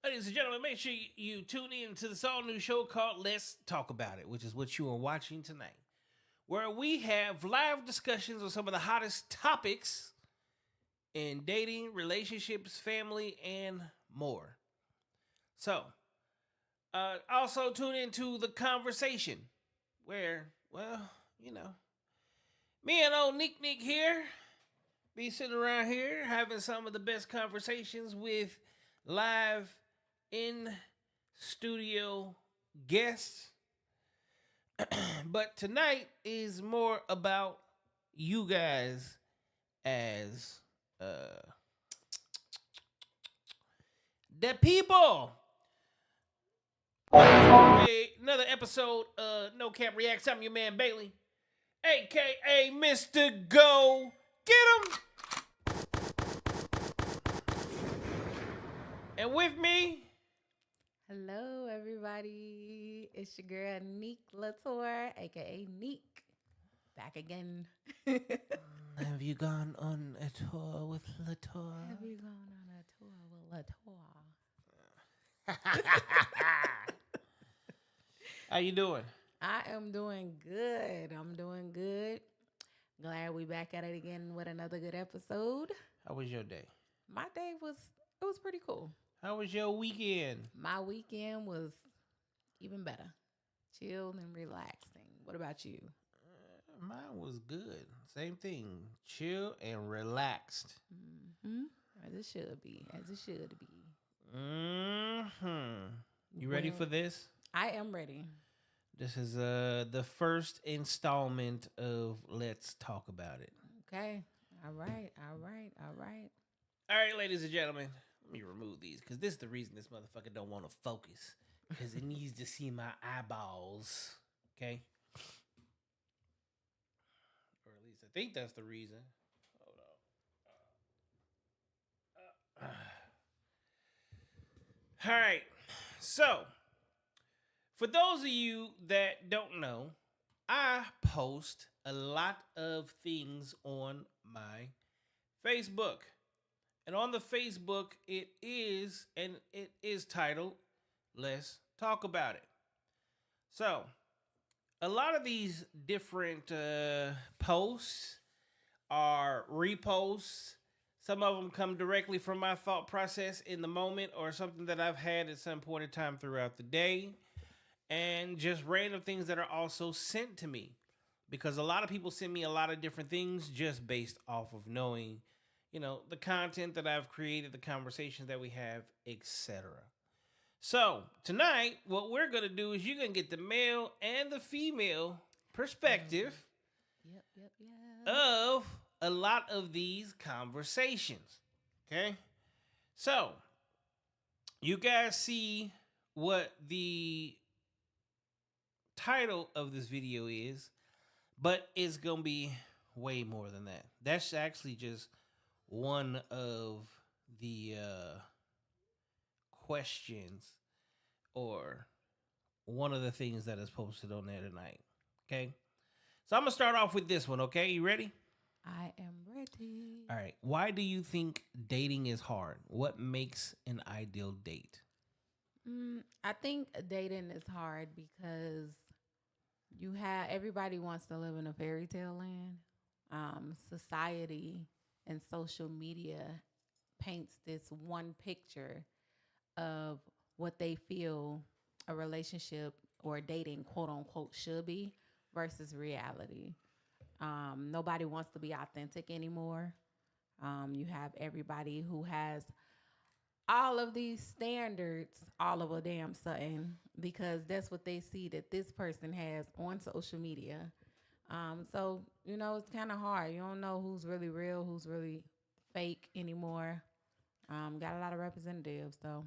Ladies and gentlemen, make sure you tune in to this all new show called Let's Talk About It, which is what you are watching tonight, where we have live discussions on some of the hottest topics in dating, relationships, family, and more. So, also tune into the conversation, where, well, you know, me and old Nick here be sitting around here having some of the best conversations with live in studio guests. But tonight is more about you guys as the people. Another episode of No Cap Reacts. I'm your man Bailey, aka Mr. Go Get 'em. And with me, hello, everybody. It's your girl, Neek Latour, aka Neek. Back again. have you gone on a tour with Latour? Have you gone on a tour with Latour? How you doing? I am doing good. I'm doing good. Glad we back at it again with another good episode. How was your day? My day was pretty cool. How was your weekend? My weekend was even better. Chilled and relaxing. What about you? Mine was good. Same thing. Chill and relaxed. Mm-hmm. As it should be. As it should be. Mm-hmm. You ready for this? I am ready. This is the first installment of Let's Talk About It. Okay. All right. All right, ladies and gentlemen. Let me remove these because this is the reason this motherfucker don't want to focus. Because it needs to see my eyeballs. Okay? Or at least I think that's the reason. Hold on. All right. So, for those of you that don't know, I post a lot of things on my Facebook. And on the Facebook, it is titled, Let's Talk About It. So, a lot of these different posts are reposts. Some of them come directly from my thought process in the moment or something that I've had at some point in time throughout the day. And just random things that are also sent to me. Because a lot of people send me a lot of different things just based off of knowing, you know, the content that I've created, the conversations that we have, etc. So, tonight, what we're going to do is you're going to get the male and the female perspective of a lot of these conversations. Okay? So, you guys see what the title of this video is, but it's going to be way more than that. That's actually just one of the questions or one of the things that is posted on there tonight. Okay? So I'm going to start off with this one, okay? You ready? I am ready. All right. Why do you think dating is hard? What makes an ideal date? I think dating is hard because everybody wants to live in a fairy tale land. Society and social media paints this one picture of what they feel a relationship or dating, quote unquote, should be versus reality. Nobody wants to be authentic anymore. You have everybody who has all of these standards all of a damn sudden because that's what they see that this person has on social media. So, you know, it's kind of hard. You don't know who's really real, who's really fake anymore. Got a lot of representatives, so.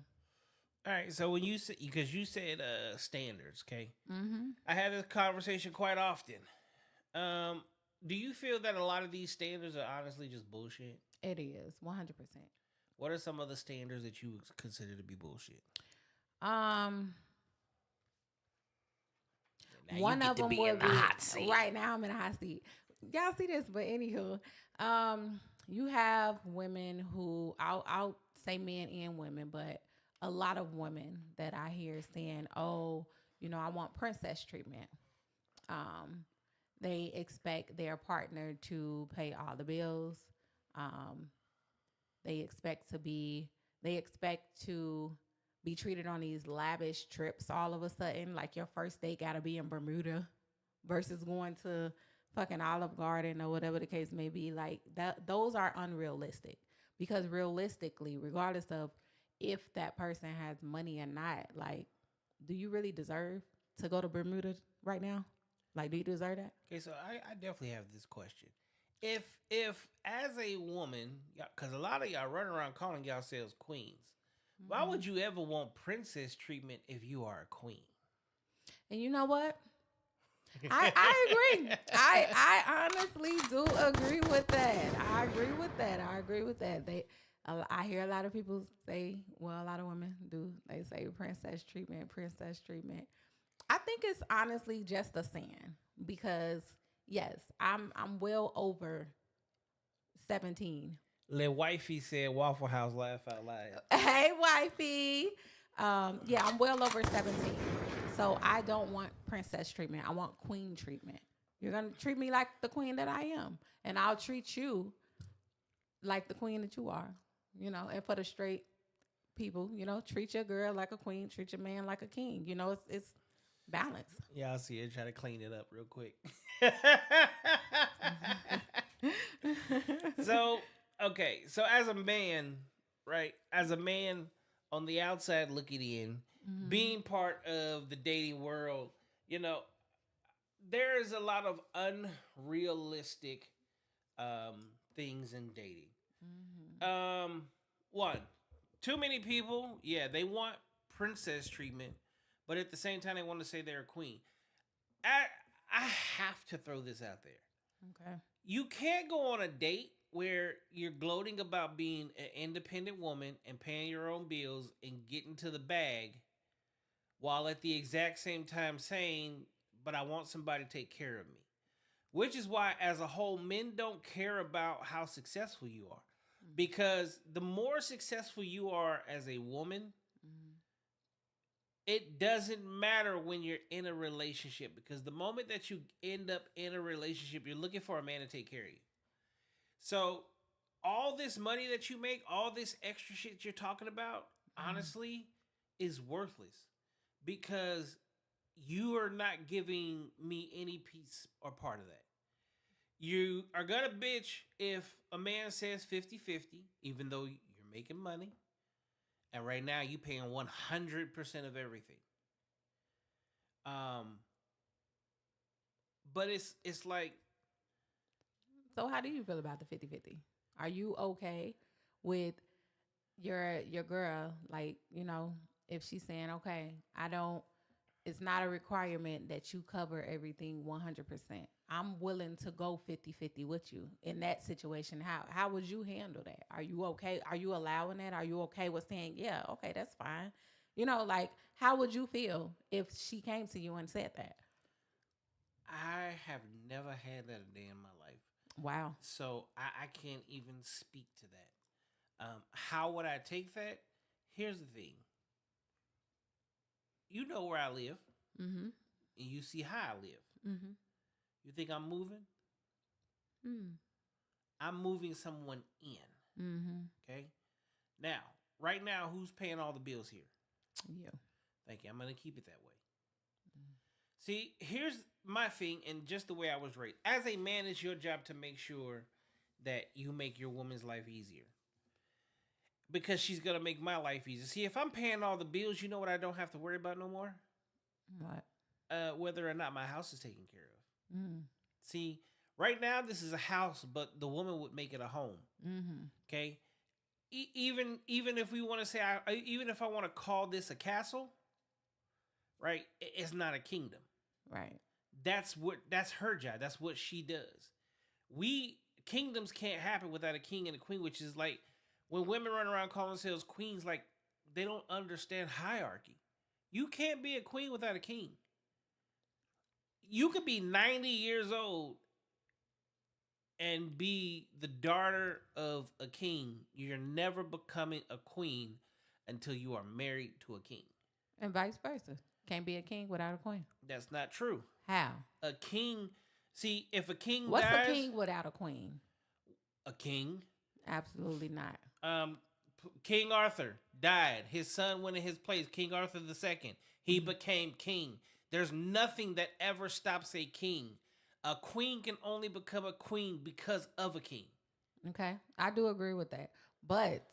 All right, so when you said, because you said standards, okay? Mm-hmm. I have this conversation quite often. Do you feel that a lot of these standards are honestly just bullshit? It is, 100%. What are some of the standards that you consider to be bullshit? One of them would be right now. I'm in a hot seat. Y'all see this, but anywho, you have women who I'll say men and women, but a lot of women that I hear saying, "Oh, I want princess treatment." Um, they expect their partner to pay all the bills. Um, they expect to be they expect to be treated on these lavish trips all of a sudden. Like your first date gotta be in Bermuda versus going to fucking Olive Garden or whatever the case may be. Like that those are unrealistic. Because realistically, regardless of if that person has money or not, like, do you really deserve to go to Bermuda right now? Like, do you deserve that? Okay, so I definitely have this question. If as a woman, because a lot of y'all run around calling yourselves queens, why Mm-hmm. would you ever want princess treatment if you are a queen? And you know what? I agree. I honestly do agree with that. I agree with that. I agree with that. I hear a lot of people say, well, a lot of women do. They say princess treatment, princess treatment. I think it's honestly just a saying because yes, I'm well over 17. Le wifey said Waffle House laugh out loud. Hey, wifey. Yeah, I'm well over 17. So I don't want princess treatment. I want queen treatment. You're going to treat me like the queen that I am. And I'll treat you like the queen that you are. And for the straight people, treat your girl like a queen, treat your man like a king. It's balance. Yeah, I'll see it. Try to clean it up real quick. So, okay. So, as a man, right? As a man on the outside looking in, Mm-hmm. being part of the dating world, you know, there is a lot of unrealistic things in dating. Mm-hmm. One, too many people, yeah, they want princess treatment, but at the same time, they want to say they're a queen. I I have to throw this out there. Okay. You can't go on a date where you're gloating about being an independent woman and paying your own bills and getting to the bag while at the exact same time saying, but I want somebody to take care of me. Which is why, as a whole, men don't care about how successful you are. Because the more successful you are as a woman, Mm-hmm. it doesn't matter when you're in a relationship. Because the moment that you end up in a relationship, you're looking for a man to take care of you. So, all this money that you make, all this extra shit you're talking about, Mm-hmm. honestly, is worthless. Because you are not giving me any piece or part of that. You are gonna bitch if a man says 50-50, even though you're making money, and right now you paying 100% of everything. Um, but it's like So how do you feel about the 50-50? Are you okay with your girl, like, if she's saying, okay, I don't it's not a requirement that you cover everything 100%. I'm willing to go 50-50 with you in that situation. How would you handle that? Are you okay? Are you allowing that? Are you okay with saying, yeah, okay, that's fine? Like, how would you feel if she came to you and said that? I have never had that a day in my life, Wow. so I can't even speak to that. How would I take that? Here's the thing: you know where I live, Mm-hmm. and you see how I live. Mm-hmm. You think I'm moving? Mm. I'm moving someone in. Mm-hmm. Okay. Now, right now, who's paying all the bills here? You. Thank you. I'm gonna keep it that way. See, here's my thing, and just the way I was raised. As a man, it's your job to make sure that you make your woman's life easier. Because she's gonna make my life easier. See, if I'm paying all the bills, you know what I don't have to worry about no more? What? Whether or not my house is taken care of. Mm. See, right now this is a house, but the woman would make it a home. Mm-hmm. Okay, even if we want to say, even if I want to call this a castle, right? It's not a kingdom. Right. That's her job. That's what she does. We Kingdoms can't happen without a king and a queen, which is like when women run around calling themselves queens, like they don't understand hierarchy. You can't be a queen without a king. You could be 90 years old and be the daughter of a king. You're never becoming a queen until you are married to a king. And vice versa. Can't be a king without a queen. That's not true. How? A king, see, if a king What's dies, a king without a queen? a king. Absolutely not. King Arthur died. His son went in his place, King Arthur II. He became king. There's nothing that ever stops a king. A queen can only become a queen because of a king. Okay. I do agree with that. But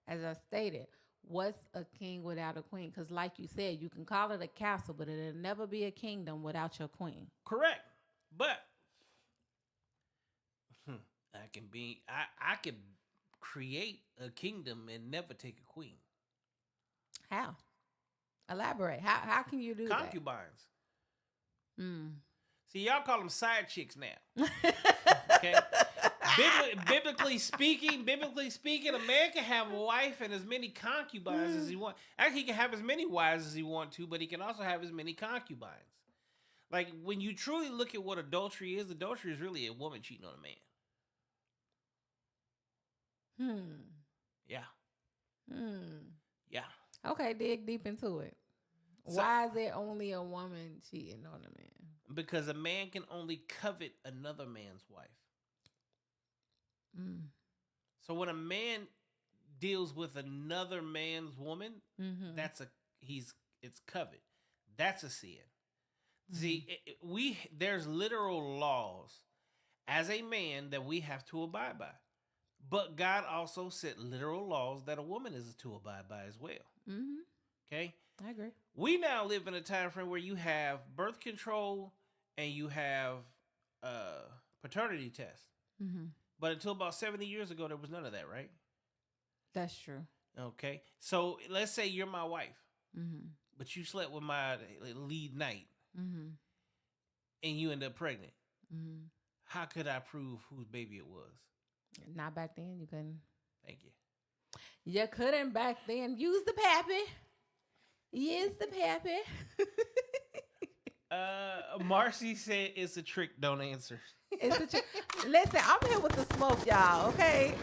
as I stated, what's a king without a queen? Because like you said, you can call it a castle, but it'll never be a kingdom without your queen. Correct. But I could create a kingdom and never take a queen. How? Elaborate. How can you do Concubines. that? See, y'all call them side chicks now. Okay. Biblically speaking, a man can have a wife and as many concubines as he wants. Actually, he can have as many wives as he wants to, but he can also have as many concubines. Like, when you truly look at what adultery is really a woman cheating on a man. Yeah. Yeah. Okay, dig deep into it. Why is it only a woman cheating on a man? Because a man can only covet another man's wife. So when a man deals with another man's woman, it's covet. That's a sin. See, there's literal laws as a man that we have to abide by. But God also set literal laws that a woman is to abide by as well. Okay? I agree. We now live in a time frame where you have birth control and you have paternity tests. But until about 70 years ago, there was none of that, right? That's true. Okay. So let's say you're my wife, but you slept with my lead night, and you end up pregnant. How could I prove whose baby it was? Not back then. You couldn't. Thank you. You couldn't back then. Use the pappy. Use the pappy. Marcy said it's a trick. Don't answer. It's a trick. Listen, I'm here with the smoke, y'all. Okay,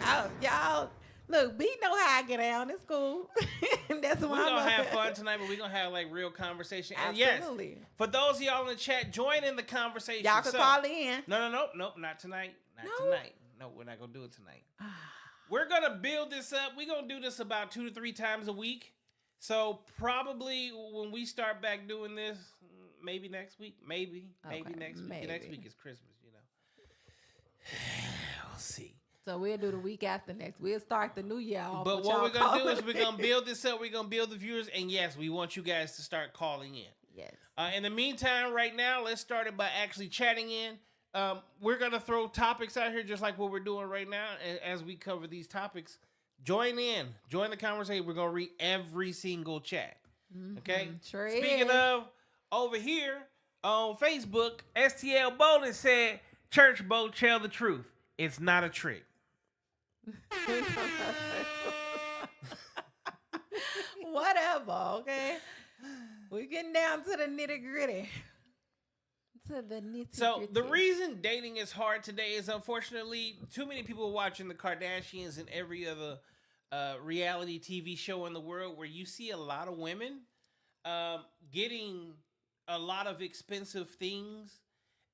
y'all. Look, B know how I get down. It's cool. That's why we're gonna have fun tonight, but we're gonna have like real conversation. And absolutely. Yes, for those of y'all in the chat, join in the conversation. Y'all can call in. No, not tonight. Not tonight. No, we're not gonna do it tonight. We're gonna build this up. We're gonna do this about 2 to 3 times a week. So probably when we start back doing this, maybe next week. Maybe next week. Next week is Christmas, you know. We'll see. So we'll do the week after next. We'll start the new year off. But what we're going to do is we're going to build this up. We're going to build the viewers. And yes, we want you guys to start calling in. Yes. In the meantime, right now, let's start it by actually chatting in. We're going to throw topics out here just like what we're doing right now. And as we cover these topics, join in. Join the conversation. We're going to read every single chat. Okay? Sure Speaking of, over here on Facebook, STL Bowden said, Church Bo, tell the truth. It's not a trick. Whatever, okay? We're getting down to the nitty gritty. So the reason dating is hard today is unfortunately too many people watching the Kardashians and every other reality TV show in the world where you see a lot of women getting a lot of expensive things,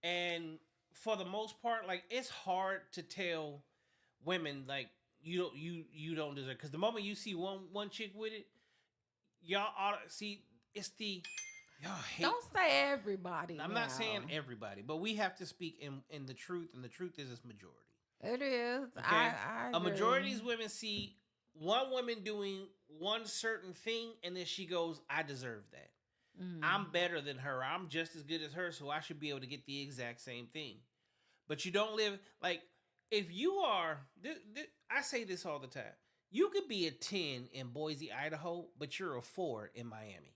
and for the most part, like, it's hard to tell women like you don't deserve, because the moment you see one chick with it, y'all ought to see it's the y'all hate. Don't say everybody. I'm not saying everybody, but we have to speak in the truth, and the truth is it's majority. It is. Okay? I a majority of these women see one woman doing one certain thing, and then she goes, I deserve that. I'm better than her. I'm just as good as her, so I should be able to get the exact same thing. But you don't live, like, if you are, I say this all the time. You could be a 10 in Boise, Idaho, but you're a 4 in Miami.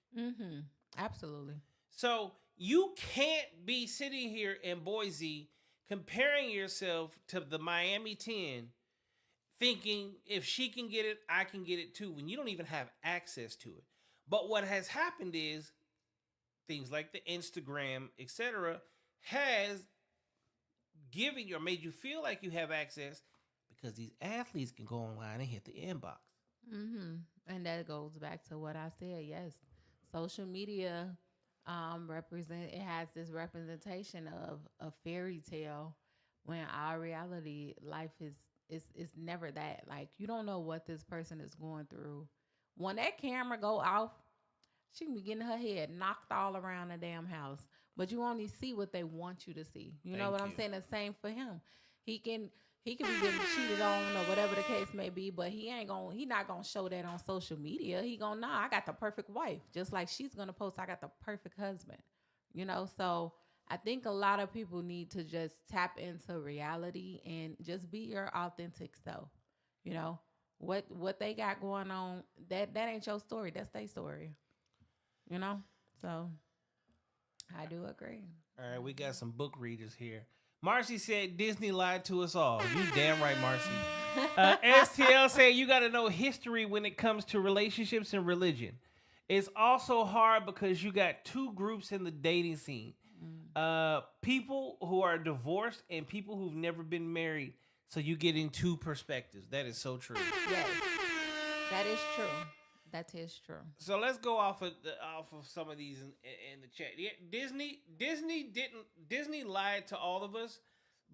Absolutely. So you can't be sitting here in Boise comparing yourself to the Miami 10, thinking if she can get it, I can get it too, when you don't even have access to it. But what has happened is things like the Instagram, etc., has given you or made you feel like you have access because these athletes can go online and hit the inbox. And that goes back to what I said. Yes, social media represent it has this representation of a fairy tale when our reality life is never that. Like you don't know what this person is going through. When that camera go off, she can be getting her head knocked all around the damn house. But you only see what they want you to see. You know Thank what I'm you. saying? The same for him. He can he can be getting cheated on or whatever the case may be, but he not gonna show that on social media. He gonna nah, I got the perfect wife. Just like she's gonna post, I got the perfect husband. So I think a lot of people need to just tap into reality and just be your authentic self. You know, what they got going on, that ain't your story. That's their story. You know? So I do agree. All right, we got some book readers here. Marcy said Disney lied to us all. You damn right, Marcy. STL said you got to know history when it comes to relationships and religion. It's also hard because you got two groups in the dating scene. People who are divorced and people who've never been married. So you getting two perspectives. That is so true. Yes, that is true. That is true. So let's go off of some of these in the chat. Yeah, Disney lied to all of us,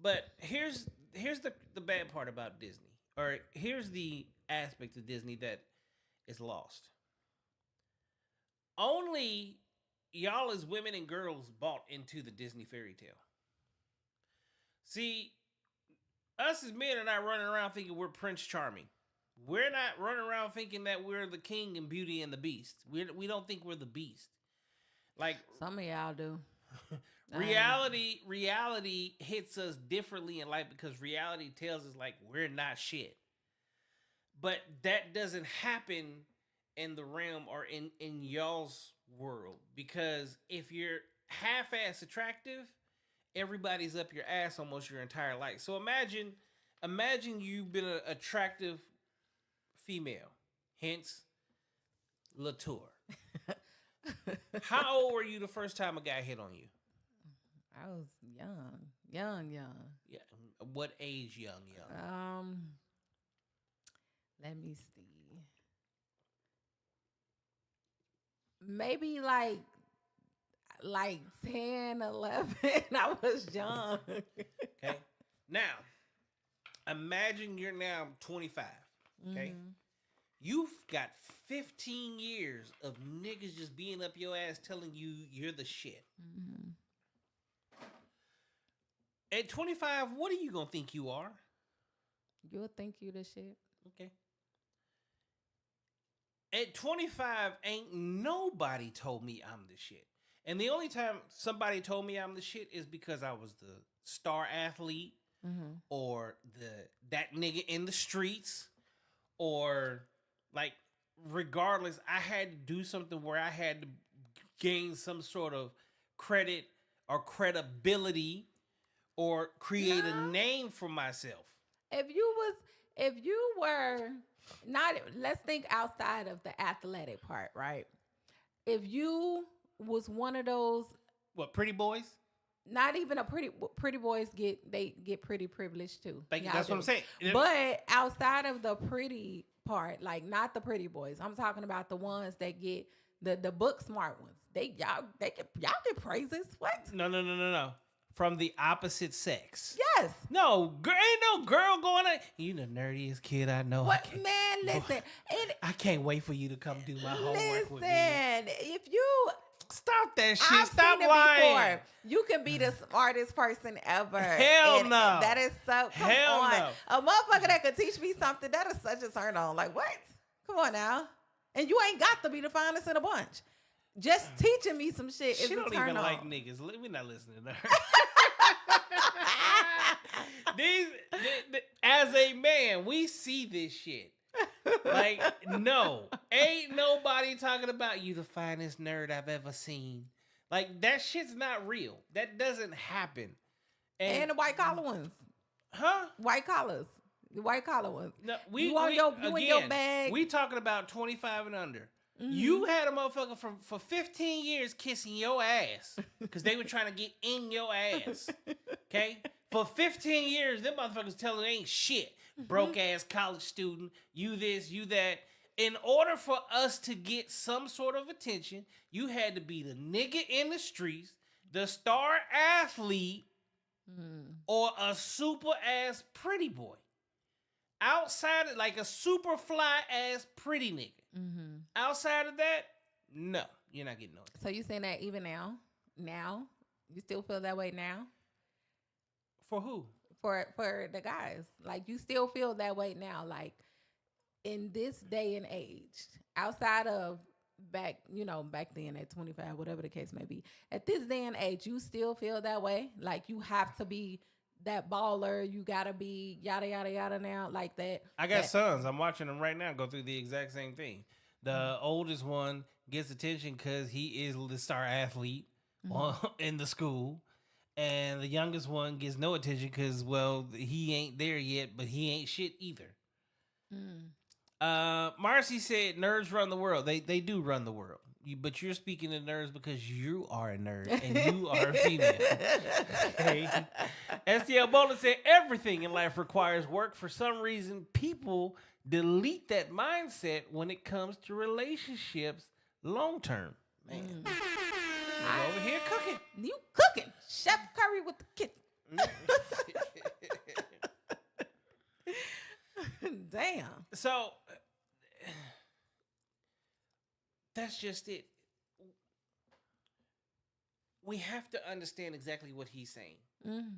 but here's the bad part about Disney, or here's the aspect of Disney that is lost. Only y'all as women and girls bought into the Disney fairy tale. See, us as men are not running around thinking we're Prince Charming. We're not running around thinking that we're the king and Beauty and the Beast. We don't think we're the Beast. Like some of y'all do. reality hits us differently in life because reality tells us like we're not shit. But that doesn't happen in the realm or in y'all's world, because if you're half-ass attractive, everybody's up your ass almost your entire life. So imagine you've been an attractive female, hence Latour. How old were you the first time a guy hit on you? I was young. Yeah. What age young? Let me see. Maybe like 10, 11. I was young. Okay. Now, imagine you're now 25. Okay. Mm-hmm. You've got 15 years of niggas just being up your ass telling you you're the shit. Mm-hmm. At 25, what are you going to think you are? You'll think you the shit. Okay. At 25, ain't nobody told me I'm the shit. And the only time somebody told me I'm the shit is because I was the star athlete, mm-hmm. or that nigga in the streets, or like regardless, I had to do something where I had to gain some sort of credit or credibility or create a name for myself. If you were not, let's think outside of the athletic part, right? If you was one of those, what, pretty boys? Not even a pretty boys get pretty privileged too. Thank you. That's what I'm saying. But outside of the pretty part, like not the pretty boys, I'm talking about the ones that get the book smart ones. Y'all get praises. What? No. From the opposite sex. Yes. No, ain't no girl going on. You the nerdiest kid I know. What, man? Listen. I can't wait for you to come do my homework with me. Listen, if you stop that shit. I've Stop seen lying. Before. You can be the smartest person ever. Hell no. That is so. Hell on. no. A motherfucker that could teach me something, that is such a turn on. Like what? Come on now. And you ain't got to be the finest in a bunch. Just teaching me some shit is a turn on. She don't even like niggas. We're not listening to her. As a man, we see this shit. Like, no. Ain't nobody talking about you the finest nerd I've ever seen. Like, that shit's not real. That doesn't happen. And the white collar ones. Huh? White collars. The white collar ones. No, in your bag. We talking about 25 and under. Mm-hmm. You had a motherfucker for 15 years kissing your ass because they were trying to get in your ass. Okay? For 15 years, them motherfuckers telling they ain't shit. Broke ass college student, you this, you that. in order for us to get some sort of attention, you had to be the nigga in the streets, the star athlete, or a super ass pretty boy. Outside of like a super fly ass pretty nigga. Mm-hmm. Outside of that, no, you're not getting no attention. So you saying that even now? Now? You still feel that way now? For who? For the guys. Like you still feel that way now. Like in this day and age, outside of back then at 25, whatever the case may be, at this day and age, you still feel that way? Like you have to be that baller, you gotta be yada yada yada now, like that. I got sons. I'm watching them right now go through the exact same thing. The oldest one gets attention because he is the star athlete in the school. And the youngest one gets no attention because, well, he ain't there yet, but he ain't shit either. Marcy said nerds run the world. They do run the world. But you're speaking to nerds because you are a nerd and you are a female. Okay. STL Bowler said everything in life requires work. For some reason, people delete that mindset when it comes to relationships long term. Man. Over here cooking. You cooking. Chef Curry with the kitchen. Damn. So that's just it. We have to understand exactly what he's saying. Mm.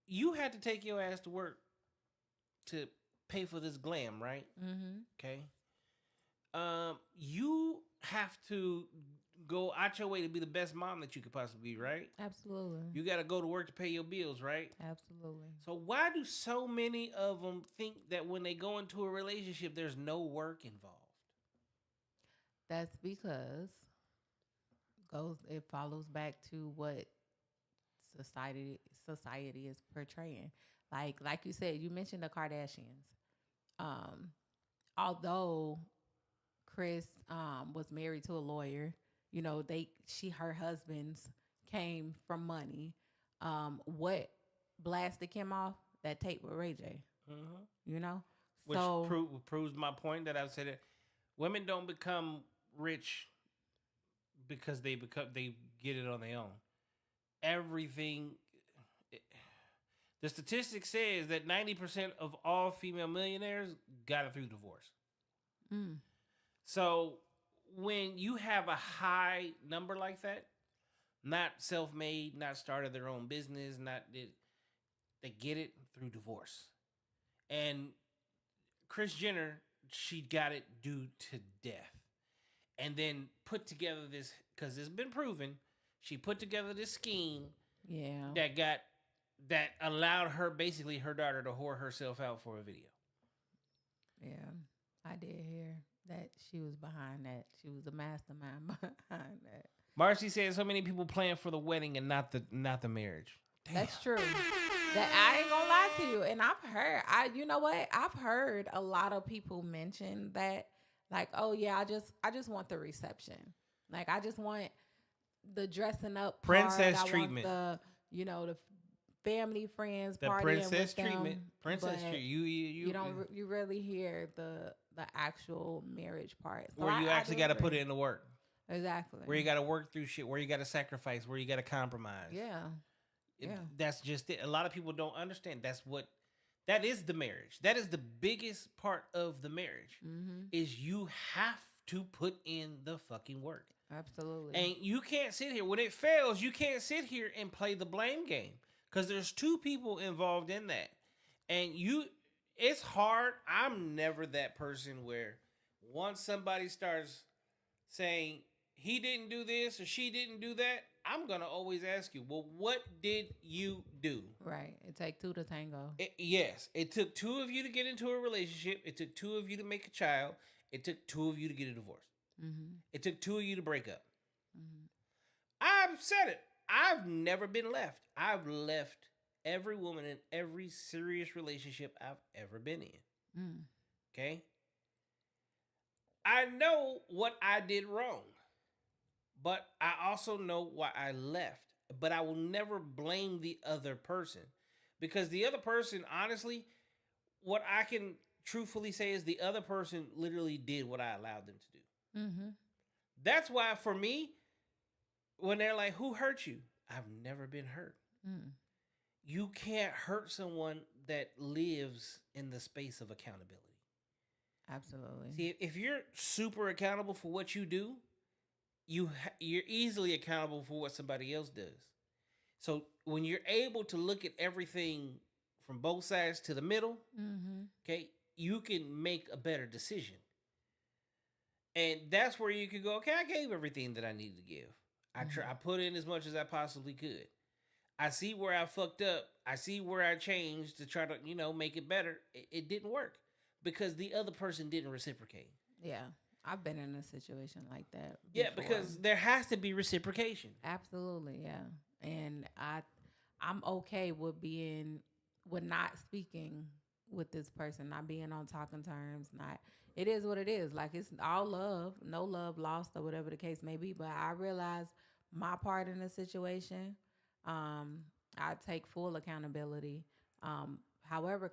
You had to take your ass to work to pay for this glam, right? Mm-hmm. Okay. You have to go out your way to be the best mom that you could possibly be, right? Absolutely. You got to go to work to pay your bills, right? Absolutely. So why do so many of them think that when they go into a relationship, there's no work involved? That's because it follows back to what society is portraying. Like you said, you mentioned the Kardashians. Although Kris was married to a lawyer, her husbands came from money. What blasted him off? That tape with Ray J. Mm-hmm. Which proves my point that I've said it. Women don't become rich because they get it on their own. Everything. The statistic says that 90% of all female millionaires got it through divorce. Mm. So when you have a high number like that, not self-made, not started their own business, they get it through divorce. And Kris Jenner, she got it due to death. And then put together this, because it's been proven, she put together this scheme that allowed her, basically her daughter, to whore herself out for a video. Yeah, I did hear that she was behind that. She was a mastermind behind that. Marcy said so many people plan for the wedding and not the marriage. Damn. That's true. That I ain't gonna lie to you. And I've heard a lot of people mention that, like, oh yeah, I just want the reception. Like I just want the dressing up part. Princess treatment. Want the family, friends, the partying princess with treatment. them, Princess treatment. You rarely hear the actual marriage part. So where you actually got to put it in the work. Exactly. Where you got to work through shit. Where you got to sacrifice. Where you got to compromise. Yeah. That's just it. A lot of people don't understand. That is the marriage. That is the biggest part of the marriage. Mm-hmm. Is you have to put in the fucking work. Absolutely. And you can't sit here. When it fails, you can't sit here and play the blame game. Because there's two people involved in that. And it's hard. I'm never that person where once somebody starts saying he didn't do this or she didn't do that, I'm going to always ask you, well, what did you do? Right. It takes two to tango. Yes. It took two of you to get into a relationship. It took two of you to make a child. It took two of you to get a divorce. Mm-hmm. It took two of you to break up. Mm-hmm. I've said it. I've never been left. I've left every woman in every serious relationship I've ever been in. Mm. Okay? I know what I did wrong. But I also know why I left. But I will never blame the other person. Because the other person, honestly, what I can truthfully say is the other person literally did what I allowed them to do. Mm-hmm. That's why for me, when they're like, "Who hurt you?" I've never been hurt. Mm. You can't hurt someone that lives in the space of accountability. Absolutely. See, if you're super accountable for what you do, you're easily accountable for what somebody else does. So when you're able to look at everything from both sides to the middle, Mm-hmm. okay, you can make a better decision. And that's where you can go, okay, I gave everything that I needed to give. I put in as much as I possibly could. I see where I fucked up. I see where I changed to try to, make it better. It didn't work because the other person didn't reciprocate. Yeah. I've been in a situation like that. Yeah, before. because there has to be reciprocation. Absolutely, yeah. And I'm okay with not speaking with this person, not being on talking terms, not it is what it is. Like it's all love, no love lost or whatever the case may be. But I realize my part in the situation. I take full accountability. However,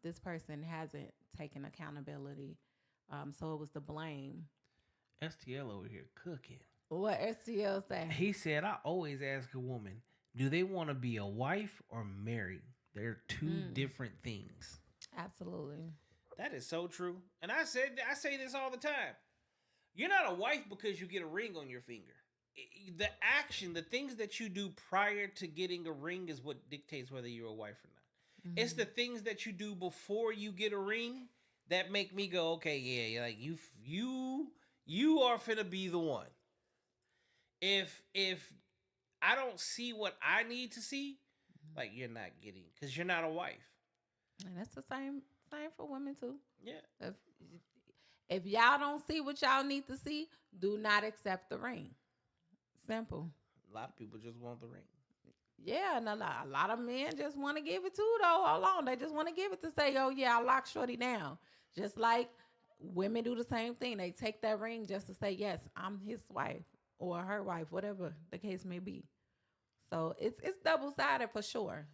this person hasn't taken accountability. So it was the blame. STL over here cooking. What STL say? He said, I always ask a woman, do they want to be a wife or married? They're two different things. Absolutely. That is so true. And I say this all the time. You're not a wife because you get a ring on your finger. The action, the things that you do prior to getting a ring is what dictates whether you're a wife or not. Mm-hmm. It's the things that you do before you get a ring that make me go, okay, yeah, like you are finna be the one. If I don't see what I need to see, like you're not getting, because you're not a wife. And that's the same for women too. Yeah. If y'all don't see what y'all need to see, do not accept the ring. Simple. A lot of people just want the ring. Yeah, and a lot of men just want to give it too, though. Hold on. They just want to give it to say, oh, yeah, I lock shorty down. Just like women do the same thing. They take that ring just to say, yes, I'm his wife or her wife, whatever the case may be. So it's double-sided for sure.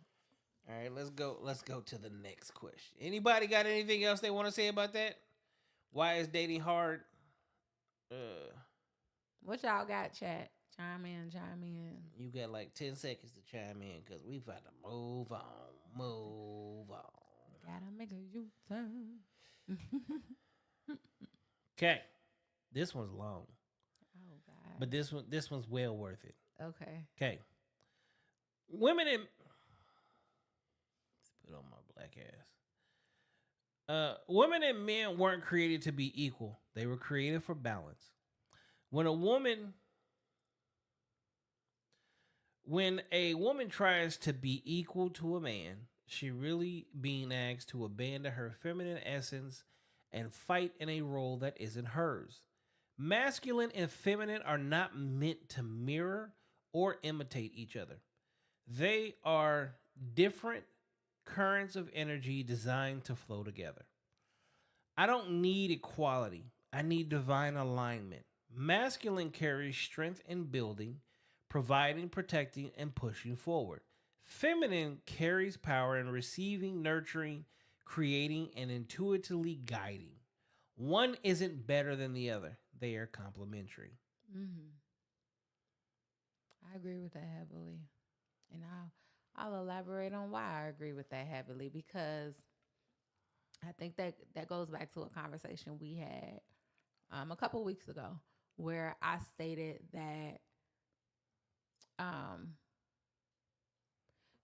All right, let's go to the next question. Anybody got anything else they want to say about that? Why is dating hard? What y'all got, chat? Chime in. You got like 10 seconds to chime in because we've got to move on. Gotta make a U-turn. Okay. This one's long. Oh, God. But this one's well worth it. Okay. Okay. Women in... Let's put on my black ass. Women and men weren't created to be equal. They were created for balance. When a woman tries to be equal to a man, she really being asked to abandon her feminine essence and fight in a role that isn't hers. Masculine and feminine are not meant to mirror or imitate each other. They are different currents of energy designed to flow together. I don't need equality. I need divine alignment. Masculine carries strength in building, providing, protecting, and pushing forward. Feminine carries power in receiving, nurturing, creating, and intuitively guiding. One isn't better than the other. They are complementary. Mm-hmm. I agree with that heavily. And I'll elaborate on why I agree with that heavily, because I think that goes back to a conversation we had a couple weeks ago where I stated that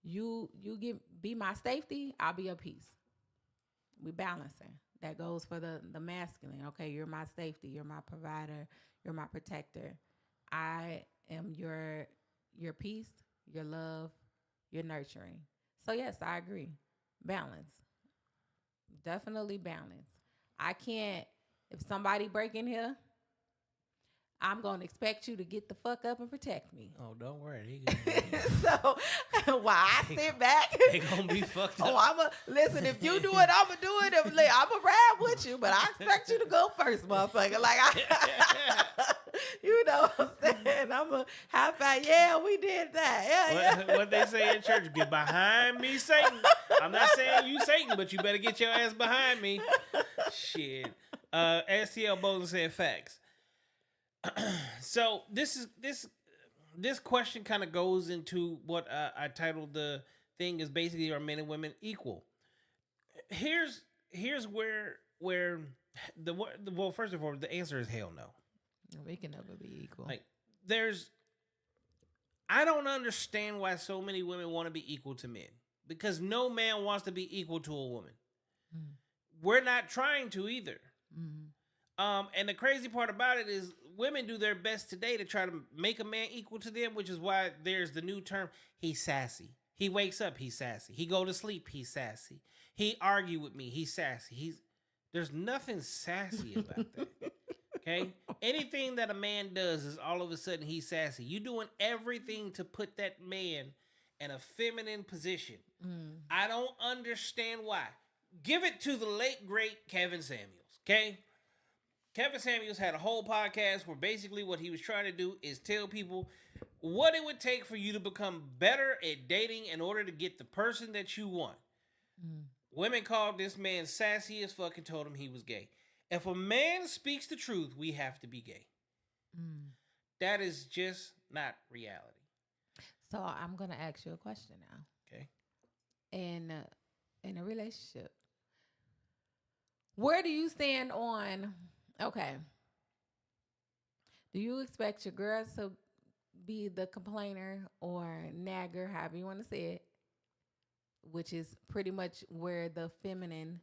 you be my safety, I'll be your peace. We balancing. That goes for the masculine. Okay, you're my safety, you're my provider, you're my protector. I am your peace, your love, your nurturing. So yes, I agree. Balance. Definitely balance. I can't, if somebody break in here, I'm going to expect you to get the fuck up and protect me. Oh, don't worry. So, while I sit back. They going to be fucked up. Oh, listen, if you do it, I'm going to do it. I'm going to ride with you, but I expect you to go first, motherfucker. Like, You know what I'm saying? I'm a high five. Yeah, we did that. Yeah, What they say in church, get behind me, Satan. I'm not saying you Satan, but you better get your ass behind me. Shit. STL Bolden said facts. So this question kind of goes into what I titled the thing is basically, are men and women equal? Here's where well, first and foremost, the answer is hell no. We can never be equal. Like there's I don't understand why so many women want to be equal to men, because no man wants to be equal to a woman. Mm. We're not trying to either. Mm. And the crazy part about it is women do their best today to try to make a man equal to them, which is why there's the new term, he's sassy. He wakes up, he's sassy. He go to sleep, he's sassy. He argue with me, he's sassy. There's nothing sassy about that. Okay? Anything that a man does is all of a sudden he's sassy. You doing everything to put that man in a feminine position. Mm. I don't understand why. Give it to the late, great Kevin Samuels. Okay? Kevin Samuels had a whole podcast where basically what he was trying to do is tell people what it would take for you to become better at dating in order to get the person that you want. Mm. Women called this man sassy as fuck and told him he was gay. If a man speaks the truth, we have to be gay. Mm. That is just not reality. So I'm gonna ask you a question now. Okay. In a relationship, where do you stand on? Okay. Do you expect your girl to be the complainer or nagger, however you want to say it, which is pretty much where the feminine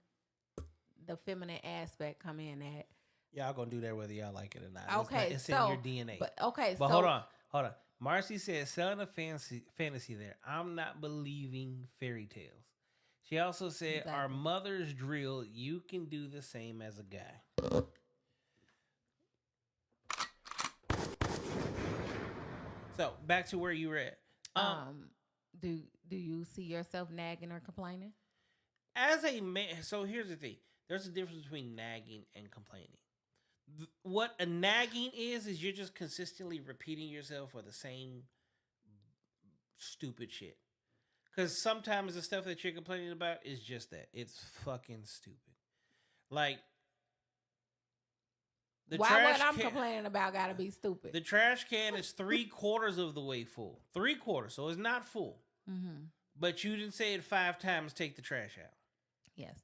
aspect come in at? Y'all gonna do that whether y'all like it or not. Okay, it's in your DNA. But so hold on. Marcy said, selling a fantasy there. I'm not believing fairy tales. She also said, Exactly. Our mothers drill, you can do the same as a guy. So back to where you were at. Do you see yourself nagging or complaining? As a man, so here's the thing. There's a difference between nagging and complaining. What a nagging is you're just consistently repeating yourself for the same stupid shit. Because sometimes the stuff that you're complaining about is just that. It's fucking stupid. Like, why what I'm complaining about gotta be stupid? The trash can is 3/4 of the way full. 3/4, so it's not full. Mm-hmm. But you didn't say it 5 times, take the trash out. Yes.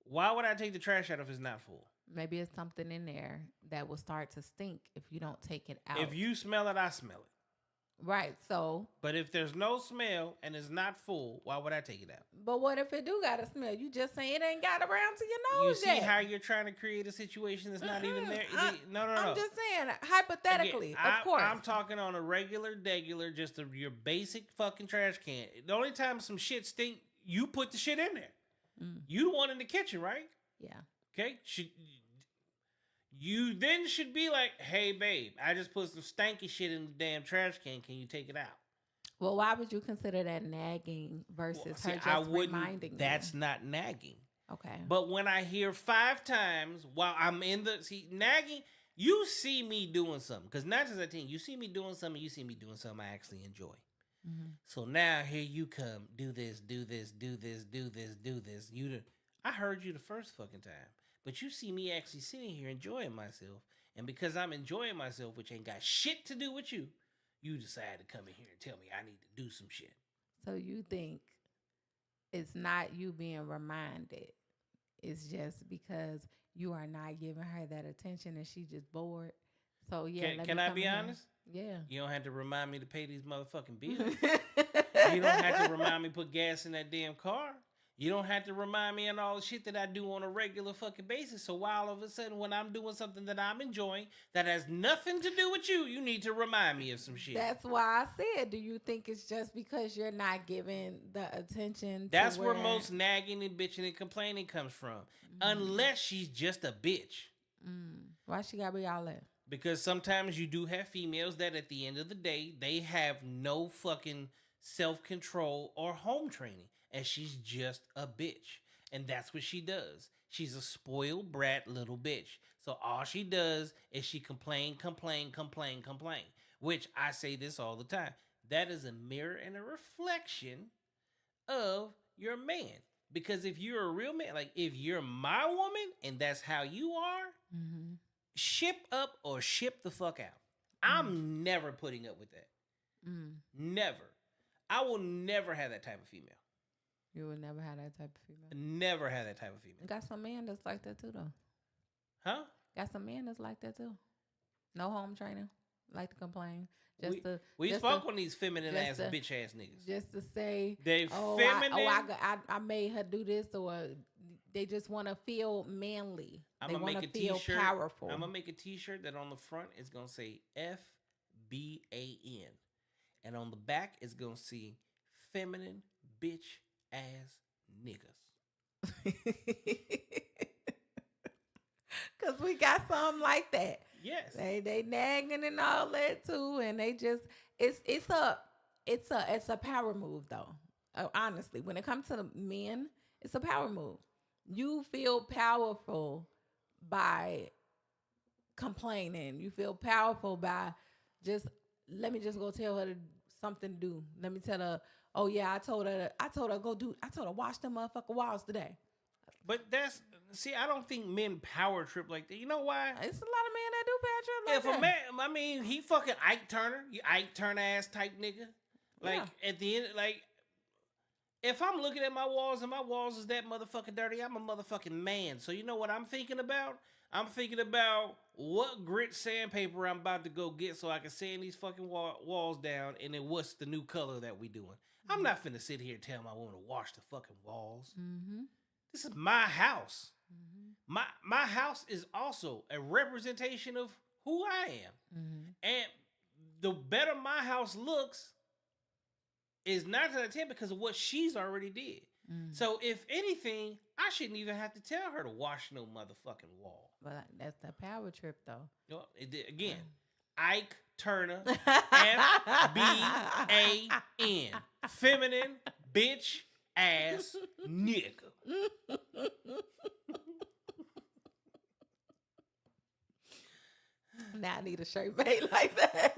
Why would I take the trash out if it's not full? Maybe it's something in there that will start to stink if you don't take it out. If you smell it, I smell it. Right, so. But if there's no smell and it's not full, why would I take it out? But what if it do got a smell? You just saying it ain't got around to your nose yet. You see how you're trying to create a situation that's not even there? No. I'm just saying, hypothetically, again, of course. I'm talking on a regular, just your basic fucking trash can. The only time some shit stink, you put the shit in there. Mm. You the one in the kitchen, right? Yeah. Okay? You then should be like, hey, babe, I just put some stanky shit in the damn trash can. Can you take it out? Well, why would you consider that nagging versus her just reminding you? That's not nagging. Okay. But when I hear 5 times while I'm in nagging, you see me doing something. Because 9 times out of 10, you see me doing something, you see me doing something I actually enjoy. Mm-hmm. So now here you come. Do this, do this, do this, do this, do this. I heard you the first fucking time. But you see me actually sitting here enjoying myself. And because I'm enjoying myself, which ain't got shit to do with you, you decide to come in here and tell me I need to do some shit. So you think it's not you being reminded. It's just because you are not giving her that attention and she's just bored. So, yeah. Can I be honest? Yeah. You don't have to remind me to pay these motherfucking bills. You don't have to remind me to put gas in that damn car. You don't have to remind me of all the shit that I do on a regular fucking basis. So why all of a sudden when I'm doing something that I'm enjoying that has nothing to do with you, you need to remind me of some shit. That's why I said, do you think it's just because you're not giving the attention? That's where most nagging and bitching and complaining comes from. Unless she's just a bitch. Why she gotta be all that? Because sometimes you do have females that at the end of the day, they have no fucking self-control or home training. And she's just a bitch. And that's what she does. She's a spoiled brat little bitch. So all she does is she complain, which I say this all the time. That is a mirror and a reflection of your man. Because if you're a real man, like if you're my woman and that's how you are, Mm-hmm. ship up or ship the fuck out. Mm. I'm never putting up with that. Mm. Never. I will never have that type of female. You would never have that type of female. Never have that type of female. Got some men that's like that too, though. Huh? Got some men that's like that too. No home training, like to complain. Just we just fuck on these feminine ass bitch ass niggas. Just to say, they oh, feminine. I made her do this, or they just want to feel manly. They want to feel powerful. I'm gonna make a T-shirt that on the front is gonna say FBAN, and on the back is gonna say feminine bitch ass niggas. Cause we got something like that. Yes, they nagging and all that too, and they just it's a power move though. Honestly, when it comes to the men, it's a power move. You feel powerful by complaining. You feel powerful by just let me just go tell her something to do. Let me tell her, oh yeah, I told her wash them motherfucking walls today. But I don't think men power trip like that. You know why? It's a lot of men that do power trip like that. If a man, I mean, he fucking Ike Turner, you Ike Turner ass type nigga. Like at the end, like if I'm looking at my walls and my walls is that motherfucking dirty, I'm a motherfucking man. So you know what I'm thinking about? I'm thinking about what grit sandpaper I'm about to go get so I can sand these fucking walls down, and then what's the new color that we doing? Mm-hmm. I'm not finna sit here and tell my woman to wash the fucking walls. Mm-hmm. This is my house. Mm-hmm. My house is also a representation of who I am. Mm-hmm. And the better my house looks is 9 out of 10 because of what she's already did. Mm-hmm. So if anything, I shouldn't even have to tell her to wash no motherfucking wall. But that's the power trip though. Well, again, Ike Turner, FBAN, feminine bitch ass nigga. Now I need a shirt made like that.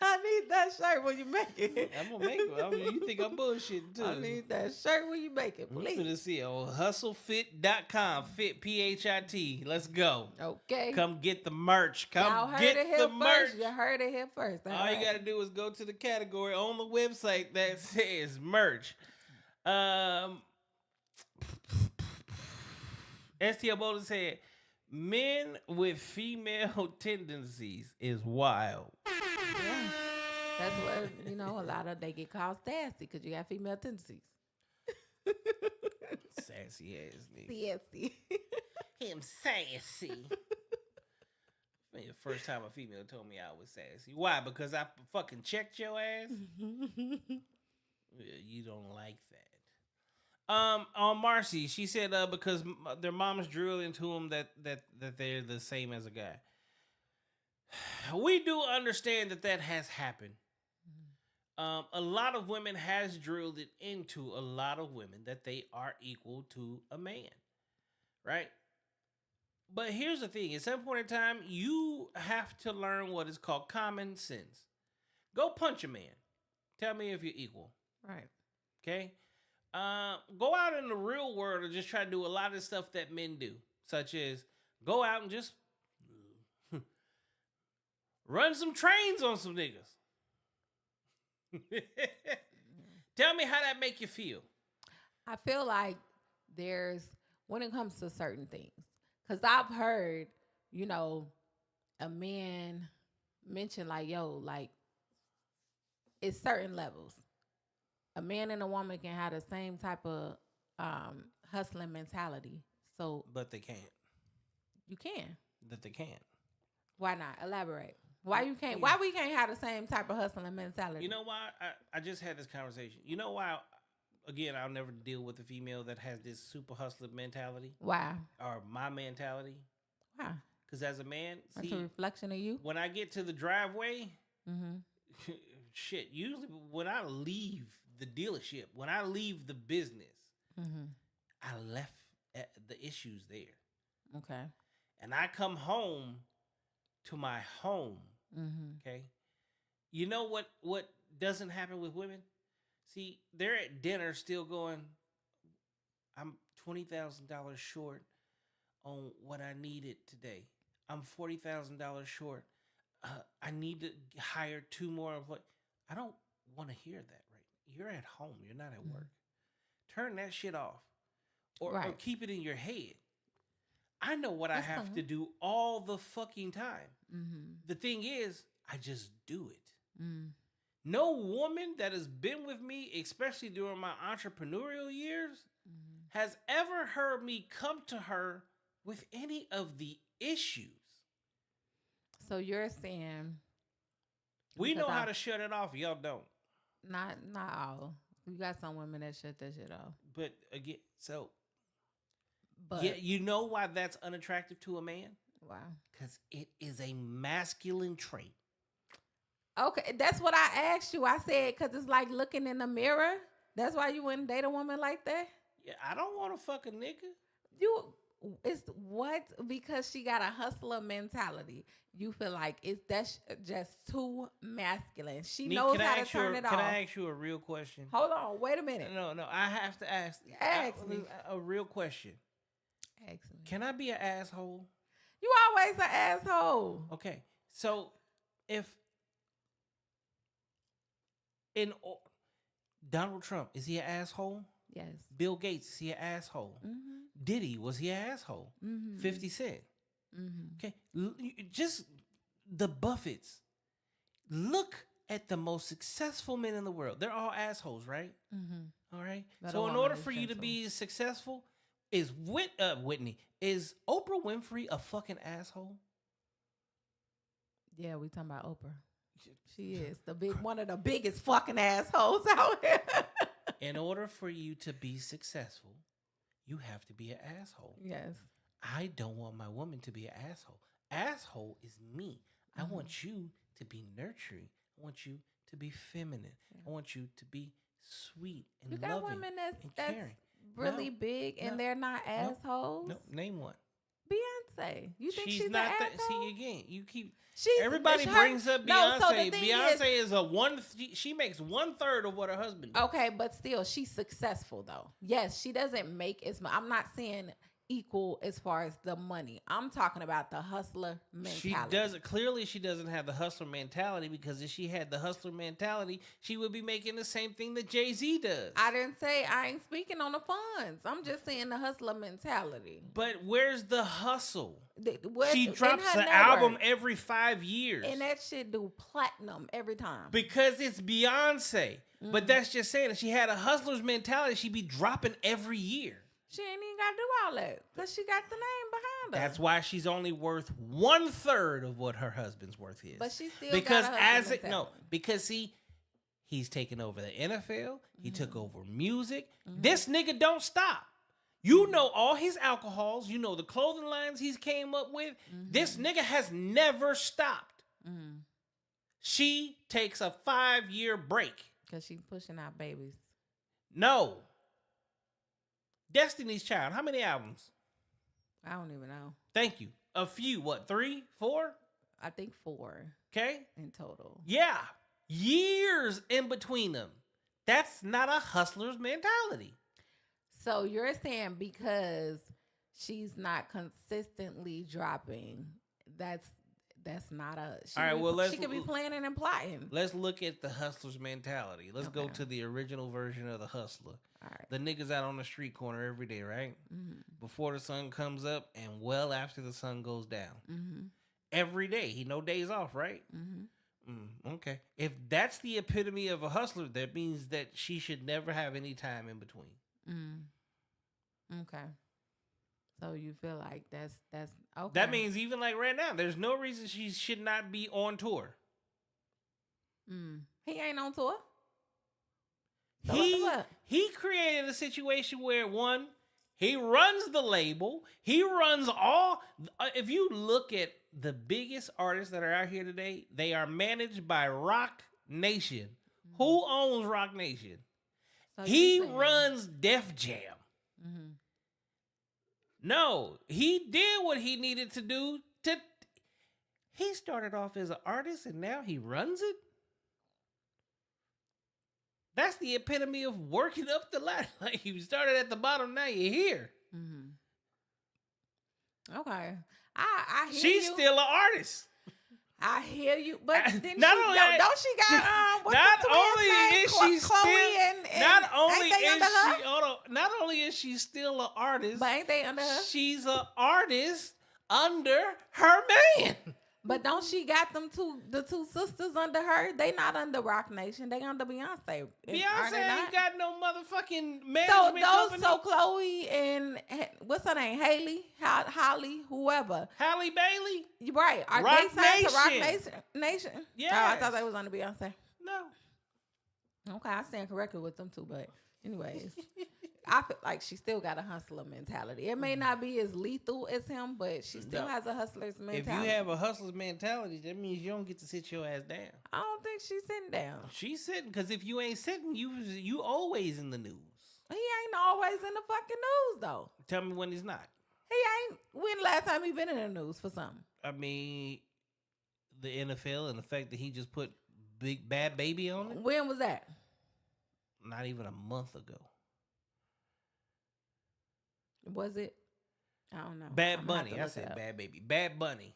I need that shirt when you make it. I'm gonna make it. I mean, you think I'm bullshitting too. I need that shirt when you make it, please. We're gonna see it on hustlefit.com. Fit PHIT. Let's go. Okay. Come get the merch. Come Y'all get the merch. You heard it here first. All you gotta do is go to the category on the website that says merch. STL Bowler said, men with female tendencies is wild. Yeah. That's what, a lot of they get called sassy because you got female tendencies. Sassy ass nigga. Sassy. Him sassy. Man, the first time a female told me I was sassy. Why? Because I fucking checked your ass? You don't like that. On Marcy, she said because their moms drilled into them that they're the same as a guy. We do understand that has happened. A lot of women has drilled it into a lot of women that they are equal to a man, right? But here's the thing. At some point in time, you have to learn what is called common sense. Go punch a man. Tell me if you're equal. Right. Okay? Go out in the real world and just try to do a lot of stuff that men do, such as go out and just run some trains on some niggas. Tell me how that make you feel. I feel like when it comes to certain things, because I've heard, a man mention like, it's certain levels. A man and a woman can have the same type of hustling mentality. But they can't. You can. That they can't. Why not? Elaborate. Why you can't? Why we can't have the same type of hustling mentality? You know why? I just had this conversation. You know why? Again, I'll never deal with a female that has this super hustler mentality. Why? Or my mentality. Why? Because as a man, that's a reflection of you. When I get to the driveway, shit. Usually, when I leave the dealership, when I leave the business, Mm-hmm. I left the issues there. Okay. And I come home to my home. Mm-hmm. Okay. You know what doesn't happen with women? See, they're at dinner still going, I'm $20,000 short on what I needed today. I'm $40,000 short. I need to hire 2 more employees. I don't want to hear that right. You're at home. You're not at work. Turn that shit off. Or keep it in your head. I know what I have to do all the fucking time. Mm-hmm. The thing is, I just do it. Mm. No woman that has been with me, especially during my entrepreneurial years, has ever heard me come to her with any of the issues. So you're saying we know how to shut it off. Y'all don't. Not all. You got some women that shut that shit off. But again, yeah, you know why that's unattractive to a man? Wow. Because it is a masculine trait. Okay, that's what I asked you. I said because it's like looking in the mirror. That's why you wouldn't date a woman like that? Yeah, I don't want to fuck a nigga. It's what? Because she got a hustler mentality. You feel like that's just too masculine. She knows how to turn it off. Can I ask you a real question? Hold on, wait a minute. No, I have to ask. Ask me a real question. Ask me. Can I be an asshole? You always an asshole. Okay, so if Donald Trump, is he an asshole? Yes. Bill Gates, is he an asshole? Mm-hmm. Diddy, was he an asshole? Mm-hmm. 50 Cent. Mm-hmm. Okay, just the Buffetts. Look at the most successful men in the world. They're all assholes, right? Mm-hmm. All right. So in order for you to be successful, is Whitney, is Oprah Winfrey a fucking asshole? Yeah, we talking about Oprah. She is one of the biggest fucking assholes out here. In order for you to be successful, you have to be an asshole. Yes. I don't want my woman to be an asshole. Asshole is me. I want you to be nurturing. I want you to be feminine. I want you to be sweet and you got loving women and that's caring. really big and they're not assholes. No, name one. Beyonce. You think she's not an that? asshole? See again, you keep. Everybody brings up Beyonce. No, so Beyonce is a one. She makes 1/3 of what her husband does. Okay, but still, she's successful though. Yes, she doesn't make as much. I'm not saying equal as far as the money. I'm talking about the hustler mentality. Clearly she doesn't have the hustler mentality, because if she had the hustler mentality, she would be making the same thing that Jay-Z does. I ain't speaking on the funds. I'm just saying the hustler mentality. But where's the hustle? She drops an album every 5 years. And that shit do platinum every time. Because it's Beyonce. But that's just saying, if she had a hustler's mentality, she'd be dropping every year. She ain't even got to do all that because she got the name behind her. That's why she's only worth 1/3 of what her husband's worth is. But she still because he's taken over the NFL. He took over music. This nigga don't stop. You know all his alcohols. You know the clothing lines he's came up with. This nigga has never stopped. She takes a 5-year break. Because she's pushing out babies. No. Destiny's Child. How many albums? I don't even know. Thank you. A few. What? 3? 4? I think 4. Okay. In total. Yeah. Years in between them. That's not a hustler's mentality. So you're saying because she's not consistently dropping, that's not a. All right. Well, she could be planning and plotting. Let's look at the hustler's mentality. Let's go to the original version of the hustler. All right. The niggas out on the street corner every day, right? Before the sun comes up and well after the sun goes down. Every day. He no days off, right? Okay. If that's the epitome of a hustler, that means that she should never have any time in between. Okay. So you feel like that's okay. That means even like right now, there's no reason she should not be on tour. He ain't on tour. So he created a situation where, one, he runs the label. He runs all. If you look at the biggest artists that are out here today, they are managed by Rock Nation. Who owns Rock Nation? So you He saying, runs Def Jam. mm-hmm. No, he did what he needed to do. He started off as an artist and now he runs it. That's the epitome of working up the ladder. Like you started at the bottom, now you're here. Mm-hmm. Okay, I hear She's you. still an artist. I hear you, but then Not she only don't she got what's not the twins' only name? is she Chloe still and not only ain't they is under her? she hold on, not only is she still an artist, But ain't they under her? she's an artist under her man. But don't she got the two sisters under her? They not under Rock Nation. They under Beyonce. Are they Beyonce ain't not? got no motherfucking So management those company. so Chloe and what's her name? Haley, Holly, whoever. Halle Bailey? You right? Are Roc they signed to Rock Nation. Nation? Oh, I Yes. thought they was under Beyonce. No. Okay, I stand corrected with them too, but anyways, I feel like she still got a hustler mentality. It may not be as lethal as him, but she still No. has a hustler's mentality. If you have a hustler's mentality, that means you don't get to sit your ass down. I don't think she's sitting down. She's sitting because if you ain't sitting, you always in the news. He ain't always in the fucking news though. Tell me when he's not. He ain't. When last time he been in the news for something? I mean, the NFL and the fact that he just put Big Bad Baby on it. When was that? Not even a month ago. Was it? I don't know. Bad I'm gonna have Bunny. to I look it said up. Bad Baby. Bad Bunny.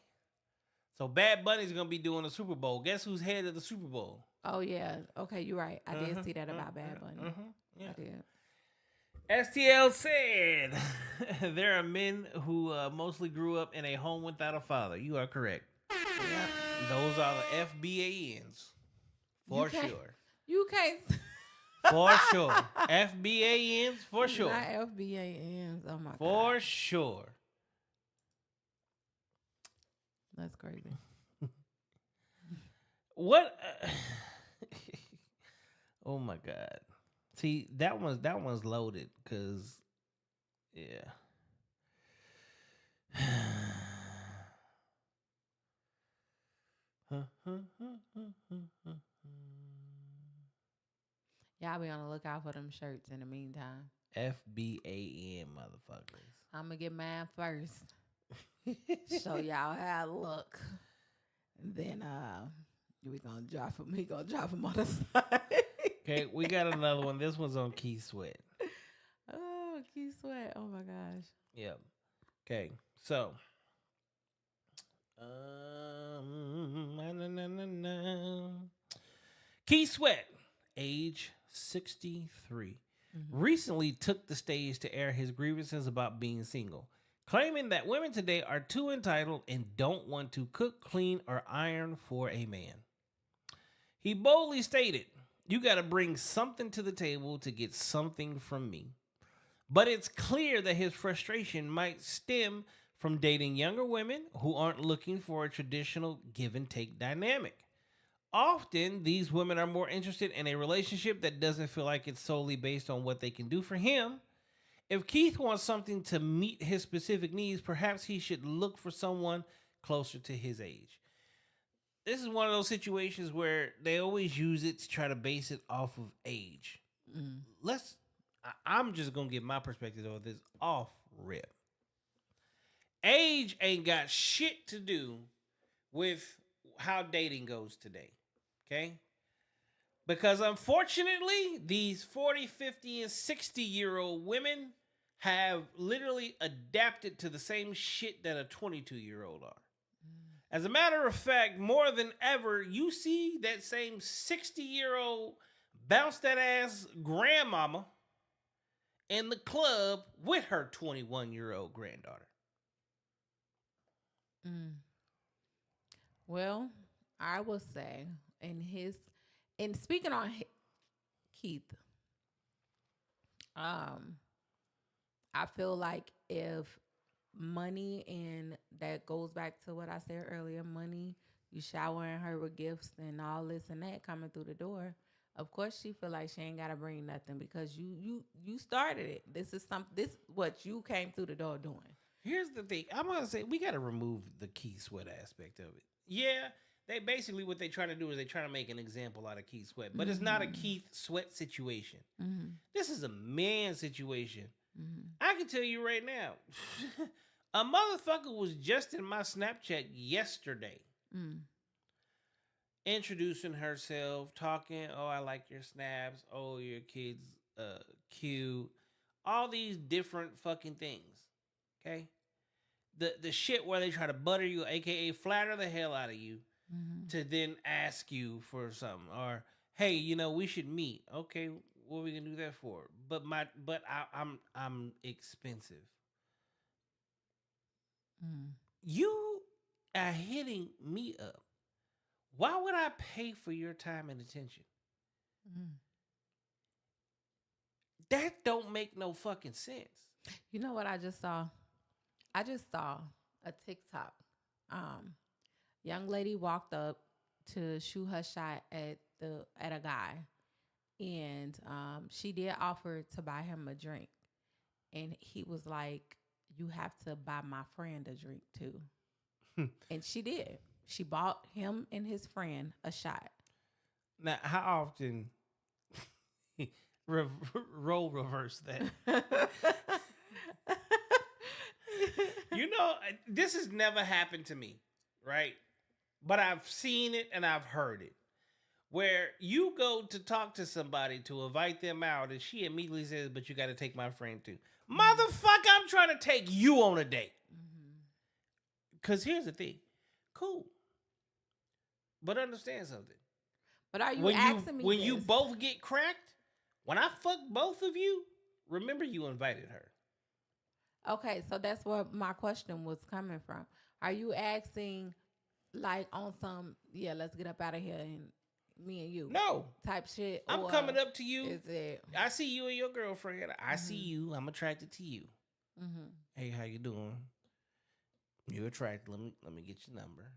So Bad Bunny's gonna be doing the Super Bowl. Guess who's head of the Super Bowl? Oh yeah. Okay, you're right. I did see that about Bad Bunny. Yeah. I did. STL said there are men who mostly grew up in a home without a father. You are correct. Yep. Those are the FBANs. For You can't- sure. You can't. For sure. FBANs for sure. Not FBANs. Oh my god. For sure. That's crazy. What? Oh my god. See, that one's loaded because, yeah. Y'all be on the lookout for them shirts in the meantime. FBAN motherfuckers. I'm gonna get mine first. Show y'all how I look. And then we gonna drop him. He gonna drop him on the side. Okay, we got another one. This one's on Keith Sweat. Oh, Keith Sweat. Oh my gosh. Yep. Okay, so Keith Sweat, age 63, recently took the stage to air his grievances about being single, claiming that women today are too entitled and don't want to cook, clean, or iron for a man. He boldly stated, "You got to bring something to the table to get something from me." But it's clear that his frustration might stem from dating younger women who aren't looking for a traditional give and take dynamic. Often, these women are more interested in a relationship that doesn't feel like it's solely based on what they can do for him. If Keith wants something to meet his specific needs, perhaps he should look for someone closer to his age. This is one of those situations where they always use it to try to base it off of age. I'm just going to give my perspective of this off rip. Age ain't got shit to do with how dating goes today. Okay? Because unfortunately, these 40, 50, and 60-year-old women have literally adapted to the same shit that a 22-year-old are. As a matter of fact, more than ever, you see that same 60-year-old bounce that ass grandmama in the club with her 21-year-old granddaughter. Well, I will say, and speaking on Keith, I feel like if money, and that goes back to what I said earlier, money, you showering her with gifts and all this and that coming through the door, of course she feel like she ain't gotta bring nothing because you started it. This is what you came through the door doing. Here's the thing. I'm going to say we got to remove the Keith Sweat aspect of it. Yeah, They basically what they trying to do is they trying to make an example out of Keith Sweat, but it's not a Keith Sweat situation. This is a man situation. I can tell you right now, a motherfucker was just in my Snapchat yesterday, introducing herself, talking. Oh, I like your snaps. Oh, your kids, cute. All these different fucking things. Okay, the shit where they try to butter you, aka flatter the hell out of you, to then ask you for something, or hey, we should meet. Okay, what are we gonna do that for? I'm expensive. You are hitting me up. Why would I pay for your time and attention? That don't make no fucking sense. You know what I just saw? I just saw a TikTok. Young lady walked up to shoot her shot at a guy, and she did offer to buy him a drink, and he was like, "You have to buy my friend a drink too," and she did. She bought him and his friend a shot. Now, how often role reverse that? This has never happened to me, right? But I've seen it and I've heard it. Where you go to talk to somebody to invite them out, and she immediately says, "But you got to take my friend too." Motherfucker, I'm trying to take you on a date. Because here's the thing. Cool. But understand something. But are you asking me when you both get cracked, when I fuck both of you, remember you invited her. Okay, so that's where my question was coming from. Are you asking, like, on some, let's get up out of here and me and you? No. Type shit? I'm coming up to you. Is it? I see you and your girlfriend. I see you. I'm attracted to you. Hey, how you doing? You're attracted. Let me get your number.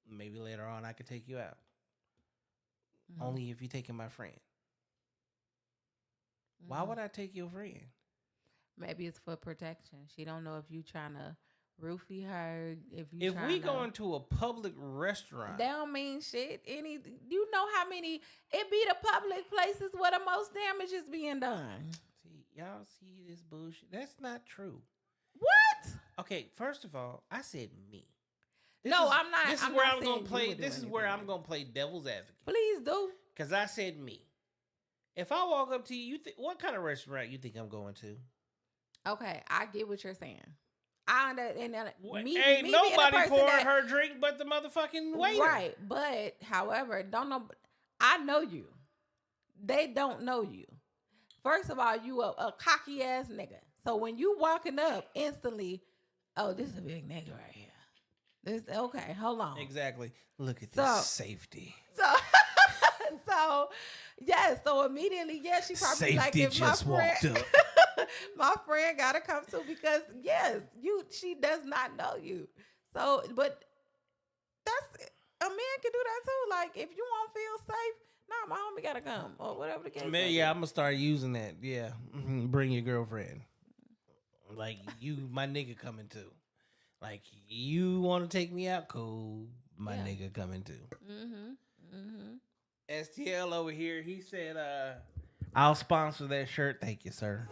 Maybe later on I could take you out. Only if you're taking my friend. Why would I take your friend? Maybe it's for protection. She don't know if you trying to roofie her. If we go into a public restaurant, that don't mean shit. You know how many it be the public places where the most damage is being done. See, y'all see this bullshit? That's not true. What? Okay, first of all, I said me. I'm not. This is where I'm gonna play. This is where I'm gonna play devil's advocate. Please do. Because I said me. If I walk up to you, what kind of restaurant you think I'm going to? Okay, I get what you're saying. Ain't nobody pouring her drink but the motherfucking waiter. Right, but however, I know you. They don't know you. First of all, you a cocky ass nigga. So when you walking up, instantly, oh, this is a big nigga right here. Okay, hold on. Exactly. Look at this safety. So immediately, she probably safety like, if just walked up. My friend gotta come too because she does not know you. So, but that's a man can do that too. Like if you won't feel safe, my homie gotta come or whatever the case. I'm gonna start using that. Yeah, bring your girlfriend. Like my nigga coming too. Like you want to take me out? Cool, my nigga coming too. STL over here, he said, I'll sponsor that shirt. Thank you, sir.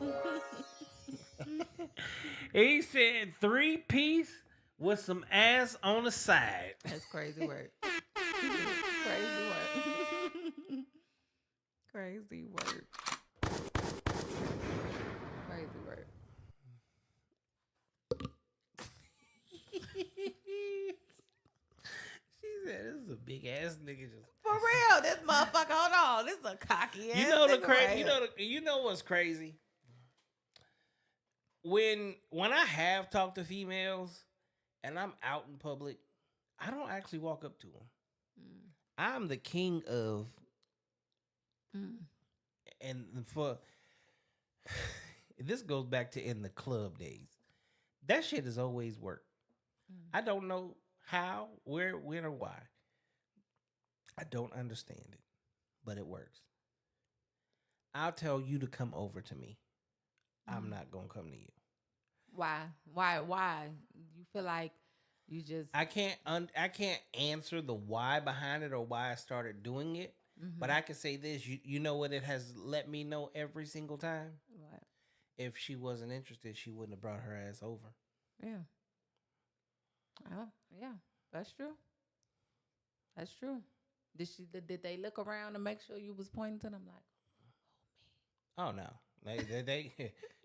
He said 3-piece with some ass on the side. That's crazy work. Crazy work. Crazy work. Crazy work. She said, "This is a big ass nigga." Just for real, this motherfucker. Hold on, this is a cocky ass. You know the nigga crazy. right You know what's crazy? When I have talked to females and I'm out in public, I don't actually walk up to them. I'm the king of, and for this goes back to in the club days. That shit has always worked. I don't know how, where, when, or why. I don't understand it, but it works. I'll tell you to come over to me. I'm not gonna come to you. Why? You feel like You just I can't answer the why behind it or why I started doing it, but I can say this. You know what it has let me know every single time. what? If she wasn't interested, she wouldn't have brought her ass over. Yeah. Oh, yeah. That's true. That's true. Did they look around and make sure you was pointing to them like, Oh no, they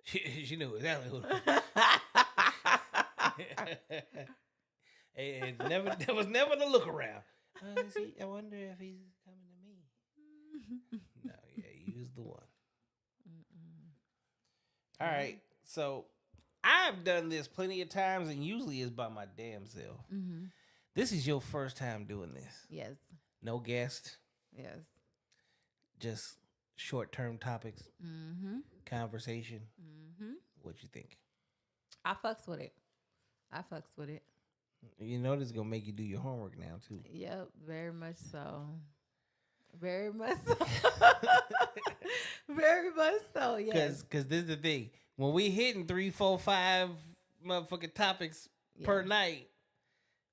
she knew exactly who. It never there was never the look around. I wonder if he's coming to me. No, yeah, he was the one. All Yeah. right, so I've done this plenty of times, and usually it's by my damn self. Mm-hmm. This is your first time doing this. Yes. No guest, Yes. just short-term topics, Mm-hmm. conversation. Mm-hmm. What you think? I fucks with it. I fucks with it. You know this is gonna make you do your homework now too. Yep. Very much so. Very much so. Very much so. Yes. Cause this is the thing. When we hitting 3, 4, 5 motherfucking topics per Yeah. night,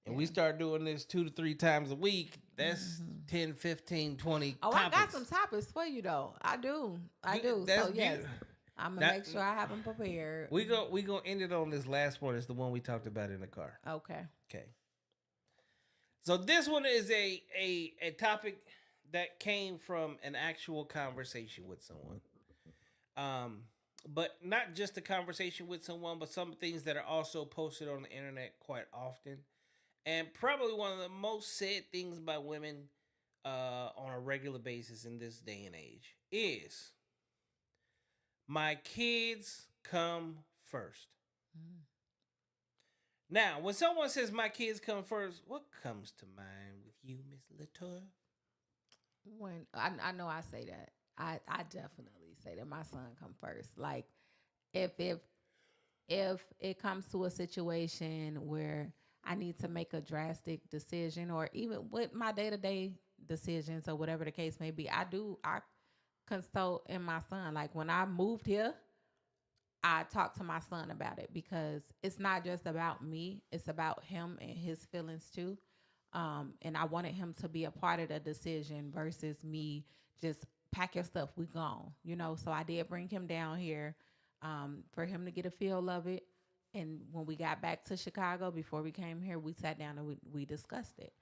and we Yeah. start doing this 2 to 3 times a week, that's Mhm. 10, 15, 20 Oh, topics. I got some topics for you though. I do. I do. That's So yes, beautiful. I'm gonna make sure I have them prepared. We gonna end it on this last one. It's the one we talked about in the car. Okay. Okay. So this one is a topic that came from an actual conversation with someone. But not just a conversation with someone, but some things that are also posted on the internet quite often. And probably one of the most said things by women on a regular basis in this day and age is, my kids come first. Mm. Now, when someone says my kids come first, what comes to mind with you, Miss Latoya? When I know I say that. I definitely say that my son come first. Like if it comes to a situation where I need to make a drastic decision, or even with my day-to-day decisions or whatever the case may be, I consult in my son. Like when I moved here, I talked to my son about it because it's not just about me, it's about him and his feelings too. And I wanted him to be a part of the decision versus me just pack your stuff, we gone, you know. So I did bring him down here for him to get a feel of it. And when we got back to Chicago, before we came here, we sat down and we discussed it.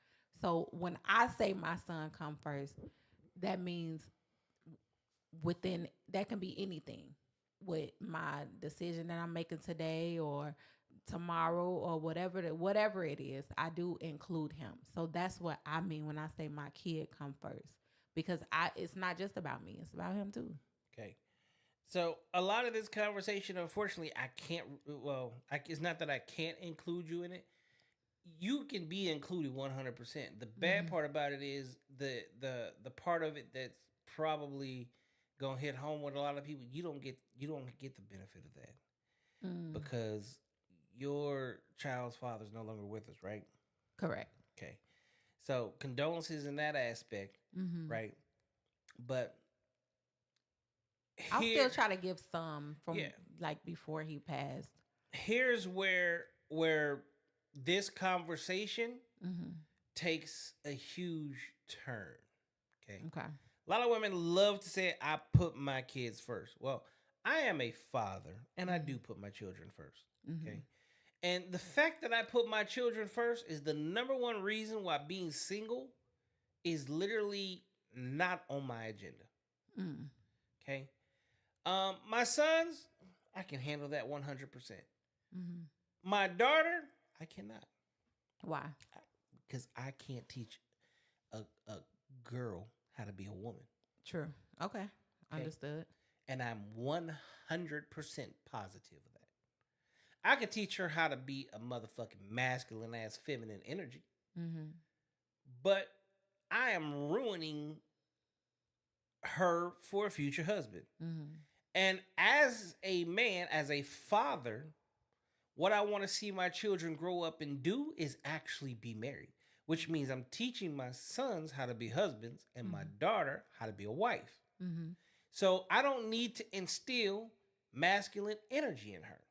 So when I say my son come first, that means within that can be anything with my decision that I'm making today or tomorrow or whatever it is, I do include him. So that's what I mean when I say my kid come first, because it's not just about me, it's about him too. Okay. So a lot of this conversation, unfortunately, I can't. Well, it's not that I can't include you in it. You can be included 100%. The bad part about it is the part of it that's probably gonna hit home with a lot of people. You don't get the benefit of that because your child's father is no longer with us, right? Correct. Okay. So condolences in that aspect, right? But I'll still try to give some from like before he passed. Here's where this conversation takes a huge turn. Okay. Okay. A lot of women love to say, I put my kids first. Well, I am a father and I do put my children first. Okay. And the fact that I put my children first is the number one reason why being single is literally not on my agenda. Okay. My sons, I can handle that 100%. My daughter, I cannot. Why? Because I can't teach a girl how to be a woman. True. Okay. Understood. And I'm 100% positive of that. I could teach her how to be a motherfucking masculine ass feminine energy. But I am ruining her for a future husband. And as a man, as a father, what I want to see my children grow up and do is actually be married, which means I'm teaching my sons how to be husbands and my daughter how to be a wife. So I don't need to instill masculine energy in her.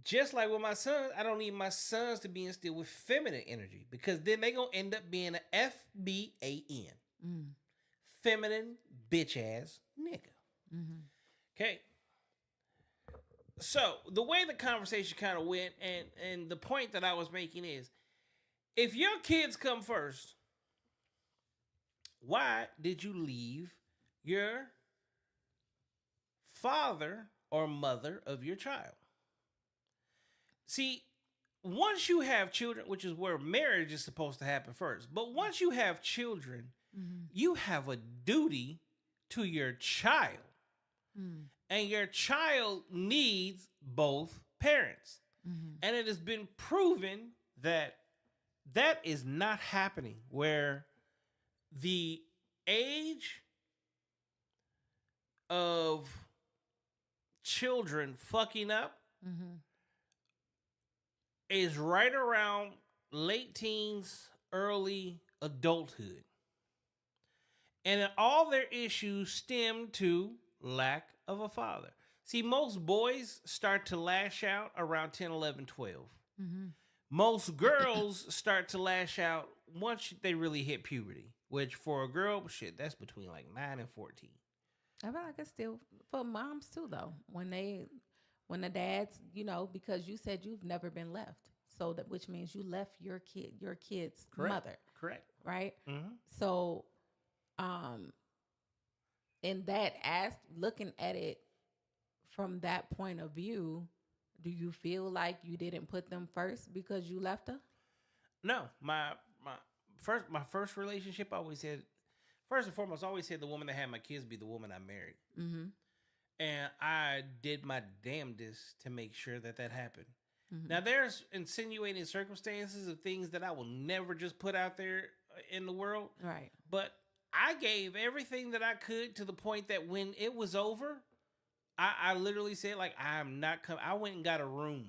just like with my sons, I don't need my sons to be instilled with feminine energy because then they gonna end up being an FBAN, feminine bitch ass nigga. Okay. So the way the conversation kind of went, and the point that I was making is, if your kids come first, why did you leave your father or mother of your child? See, once you have children, which is where marriage is supposed to happen first, but once you have children, you have a duty to your child. And your child needs both parents. And it has been proven that that is not happening, where the age of children fucking up is right around late teens, early adulthood. And all their issues stem to lack of a father. See, most boys start to lash out around 10, 11, 12. Most girls start to lash out once they really hit puberty, which for a girl, shit, that's between like 9 and 14. I feel like it's still for moms too, though. When the dads, because you said you've never been left, so that which means you left your kid's mother, correct, right? So, in that looking at it from that point of view, do you feel like you didn't put them first because you left her? No, my first relationship, I always said, first and foremost, I always said the woman that had my kids be the woman I married. And I did my damnedest to make sure that happened. Now, there's insinuating circumstances of things that I will never just put out there in the world. Right. But I gave everything that I could to the point that when it was over, I literally said, like, I'm not coming. I went and got a room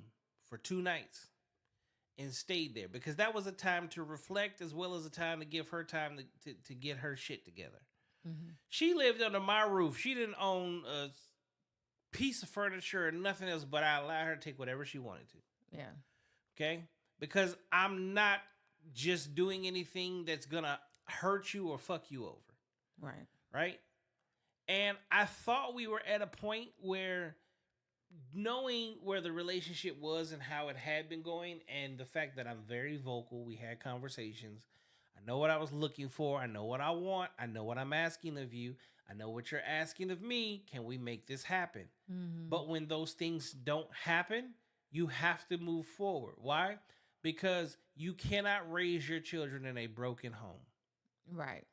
for 2 nights and stayed there because that was a time to reflect as well as a time to give her time to get her shit together. She lived under my roof. She didn't own a piece of furniture or nothing else, but I allowed her to take whatever she wanted to. Yeah. Okay? Because I'm not just doing anything that's going to hurt you or fuck you over. Right. Right? And I thought we were at a point where, knowing where the relationship was and how it had been going, and the fact that I'm very vocal, we had conversations. I know what I was looking for. I know what I want. I know what I'm asking of you. I know what you're asking of me. Can we make this happen? But when those things don't happen, you have to move forward. Why? Because you cannot raise your children in a broken home. Right.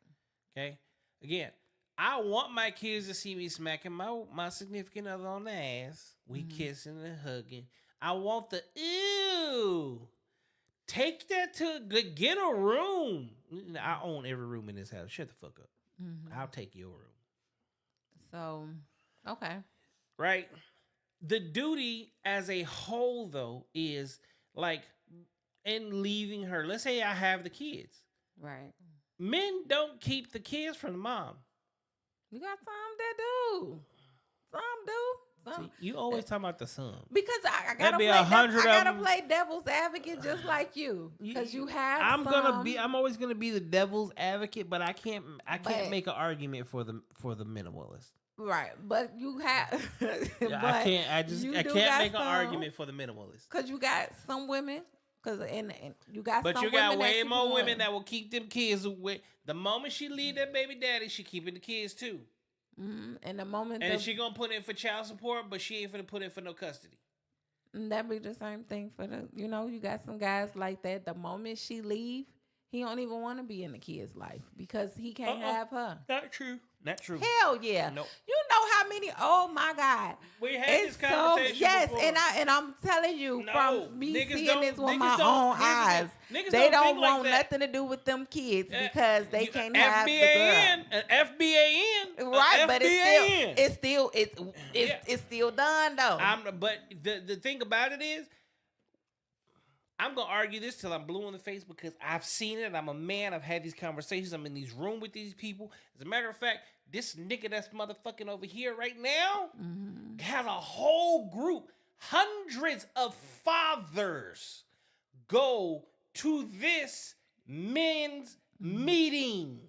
Okay? Again, I want my kids to see me smacking my significant other on the ass. We kissing and hugging. I want the, ew. Take that to get a room. I own every room in this house. Shut the fuck up. I'll take your room. So, okay. Right? The duty as a whole, though, is like, in leaving her. Let's say I have the kids. Right. Men don't keep the kids from the mom. You got some that do. Some do. Some. See, you always talking about the son. Because I gotta play devil's advocate just like you. Because you have I'm always gonna be the devil's advocate, but I can't make an argument for the minimalist. Right. But you have I can't make an argument for the minimalist. Because you got some women. And you got but some you got women way more women that will keep them kids away. The moment she leave that baby daddy, she keeping the kids too. And the moment she gonna put in for child support, but she ain't finna put in for no custody. That be the same thing for you got some guys like that. The moment she leave, he don't even want to be in the kid's life because he can't have her. Not true. Not true. Hell yeah. Nope. You know how many? Oh my God. We had this conversation. Yes, before. and I'm telling you from me seeing this with my own eyes, they don't want nothing to do with them kids because they can't have the girl. An FBAN, right? But it's still done though. But the thing about it is, I'm going to argue this till I'm blue in the face because I've seen it. I'm a man. I've had these conversations. I'm in these rooms with these people. As a matter of fact, this nigga that's motherfucking over here right now has a whole group. hundreds of fathers go to this men's meeting,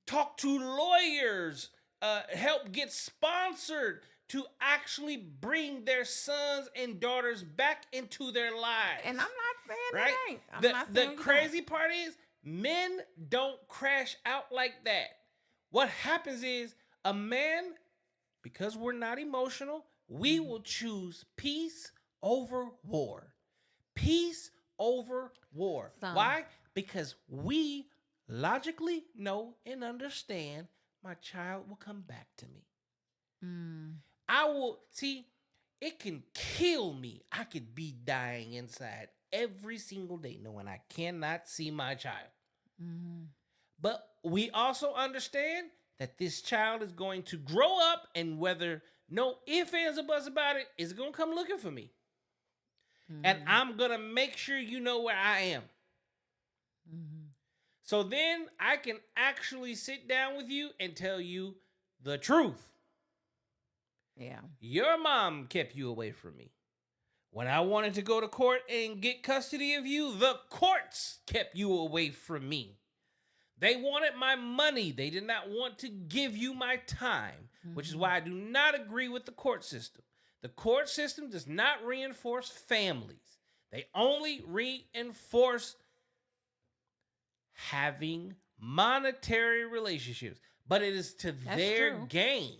talk to lawyers, help get sponsored to actually bring their sons and daughters back into their lives. And I'm not saying right? it ain't. I'm not saying the crazy part is men don't crash out like that. What happens is a man, because we're not emotional, we will choose peace over war. Peace over war. Why? Because we logically know and understand my child will come back to me. I will see, it can kill me. I could be dying inside every single day knowing I cannot see my child. But we also understand that this child is going to grow up, and whether no ifs, ands, or buts about it, is going to come looking for me. And I'm going to make sure you know where I am. So then I can actually sit down with you and tell you the truth. Yeah. Your mom kept you away from me. When I wanted to go to court and get custody of you, the courts kept you away from me. They wanted my money. They did not want to give you my time, which is why I do not agree with the court system. The court system does not reinforce families. They only reinforce having monetary relationships. But it is to their gain.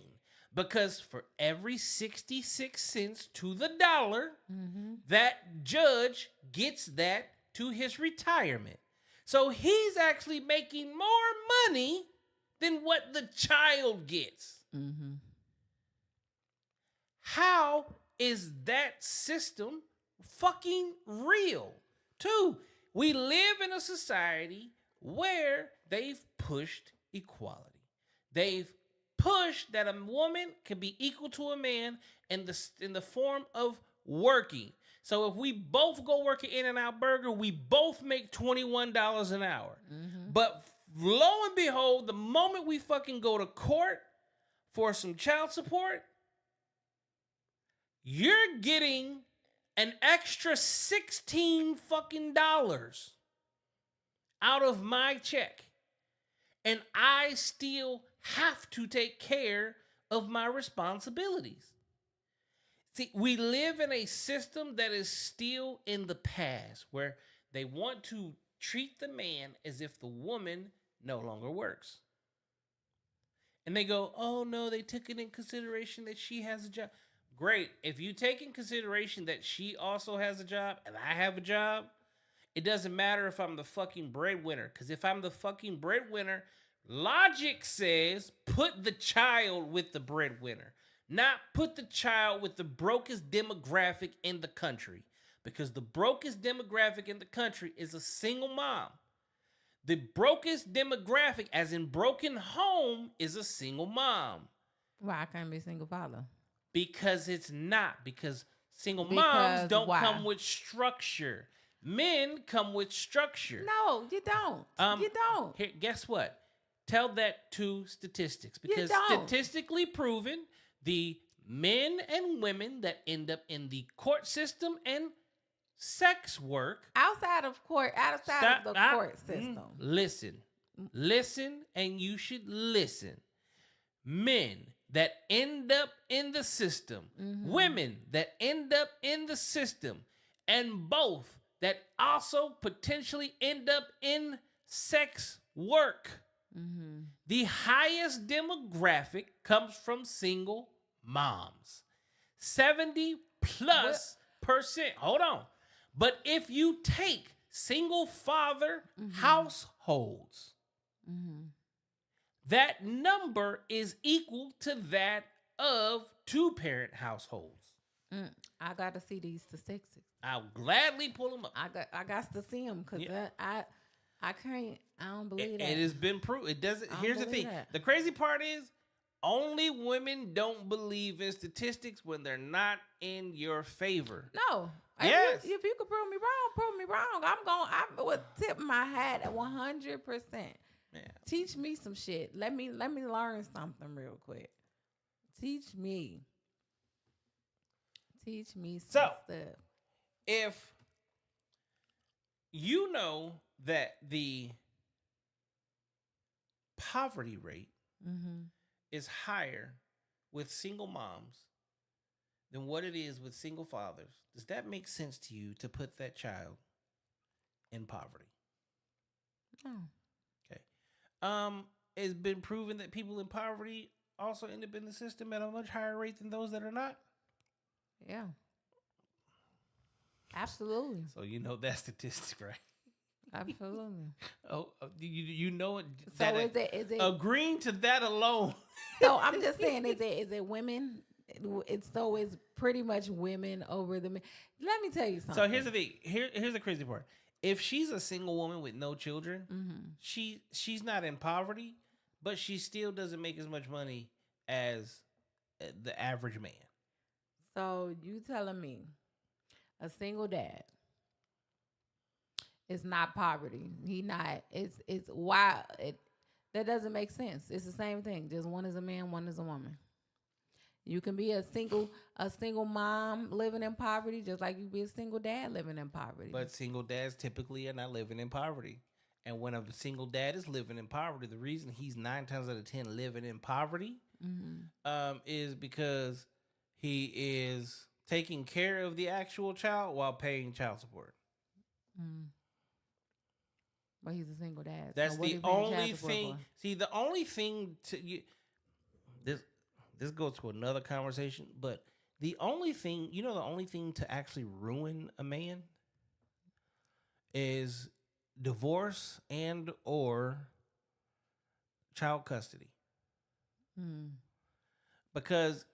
Because for every 66 cents to the dollar, that judge gets that to his retirement. So he's actually making more money than what the child gets. How is that system fucking real? Two, we live in a society where they've pushed equality. They've pushed that a woman can be equal to a man in the form of working. So if we both go work at In-N-Out Burger, we both make $21 an hour. But lo and behold, the moment we fucking go to court for some child support, you're getting an extra 16 fucking dollars out of my check. And I still have to take care of my responsibilities. See, we live in a system that is still in the past where they want to treat the man as if the woman no longer works. And they go, oh no, they took it in consideration that she has a job. Great. If you take in consideration that she also has a job and I have a job, it doesn't matter if I'm the fucking breadwinner. Because if I'm the fucking breadwinner, logic says put the child with the breadwinner. Not put the child with the brokest demographic in the country. Because the brokest demographic in the country is a single mom. The brokest demographic, as in broken home, is a single mom. Why I can't be a single father? Because it's not. Because single moms don't come with structure. Men come with structure. No, you don't. You don't. Here, guess what? Tell that to statistics. Because statistically proven, the men and women that end up in the court system and sex work outside of the court system. Listen, and you should listen. Men that end up in the system, women that end up in the system, and both that also potentially end up in sex work. The highest demographic comes from single moms. 70+%. Hold on. But if you take single father households, that number is equal to that of two-parent households. I got to see these statistics. I'll gladly pull them up. I got to see them because I can't. I don't believe that. It has been proved. It doesn't. Here's the thing. The crazy part is only women don't believe in statistics when they're not in your favor. No. Yes. If you could prove me wrong. I would tip my hat at 100%. Yeah. Teach me some shit. Let me learn something real quick. Teach me Teach me some So, stuff. if you know that the poverty rate Mm-hmm. is higher with single moms than what it is with single fathers, does that make sense to you to put that child in poverty? Oh, Okay. It's been proven that people in poverty also end up in the system at a much higher rate than those that are not. yeah. Absolutely. So you know that statistic, right? Absolutely. Oh, you know it. So is it Agreeing to that alone? so I'm just saying, is it women? It's pretty much women over the men. Let me tell you something. So here's the thing. Here's the crazy part. If she's a single woman with no children, she's not in poverty, but she still doesn't make as much money as the average man. So you telling me a single dad is not poverty? He not. It's why it that doesn't make sense. It's the same thing. Just one is a man, one is a woman. You can be a single mom living in poverty, just like you be a single dad living in poverty. But single dads typically are not living in poverty. And when a single dad is living in poverty, the reason he's 9 times out of 10 living in poverty is because he is taking care of the actual child while paying child support. But he's a single dad. That's so what the he paying only child support thing. for? See, the only thing to you, this goes to another conversation, but the only thing, the only thing to actually ruin a man is divorce and or child custody. Because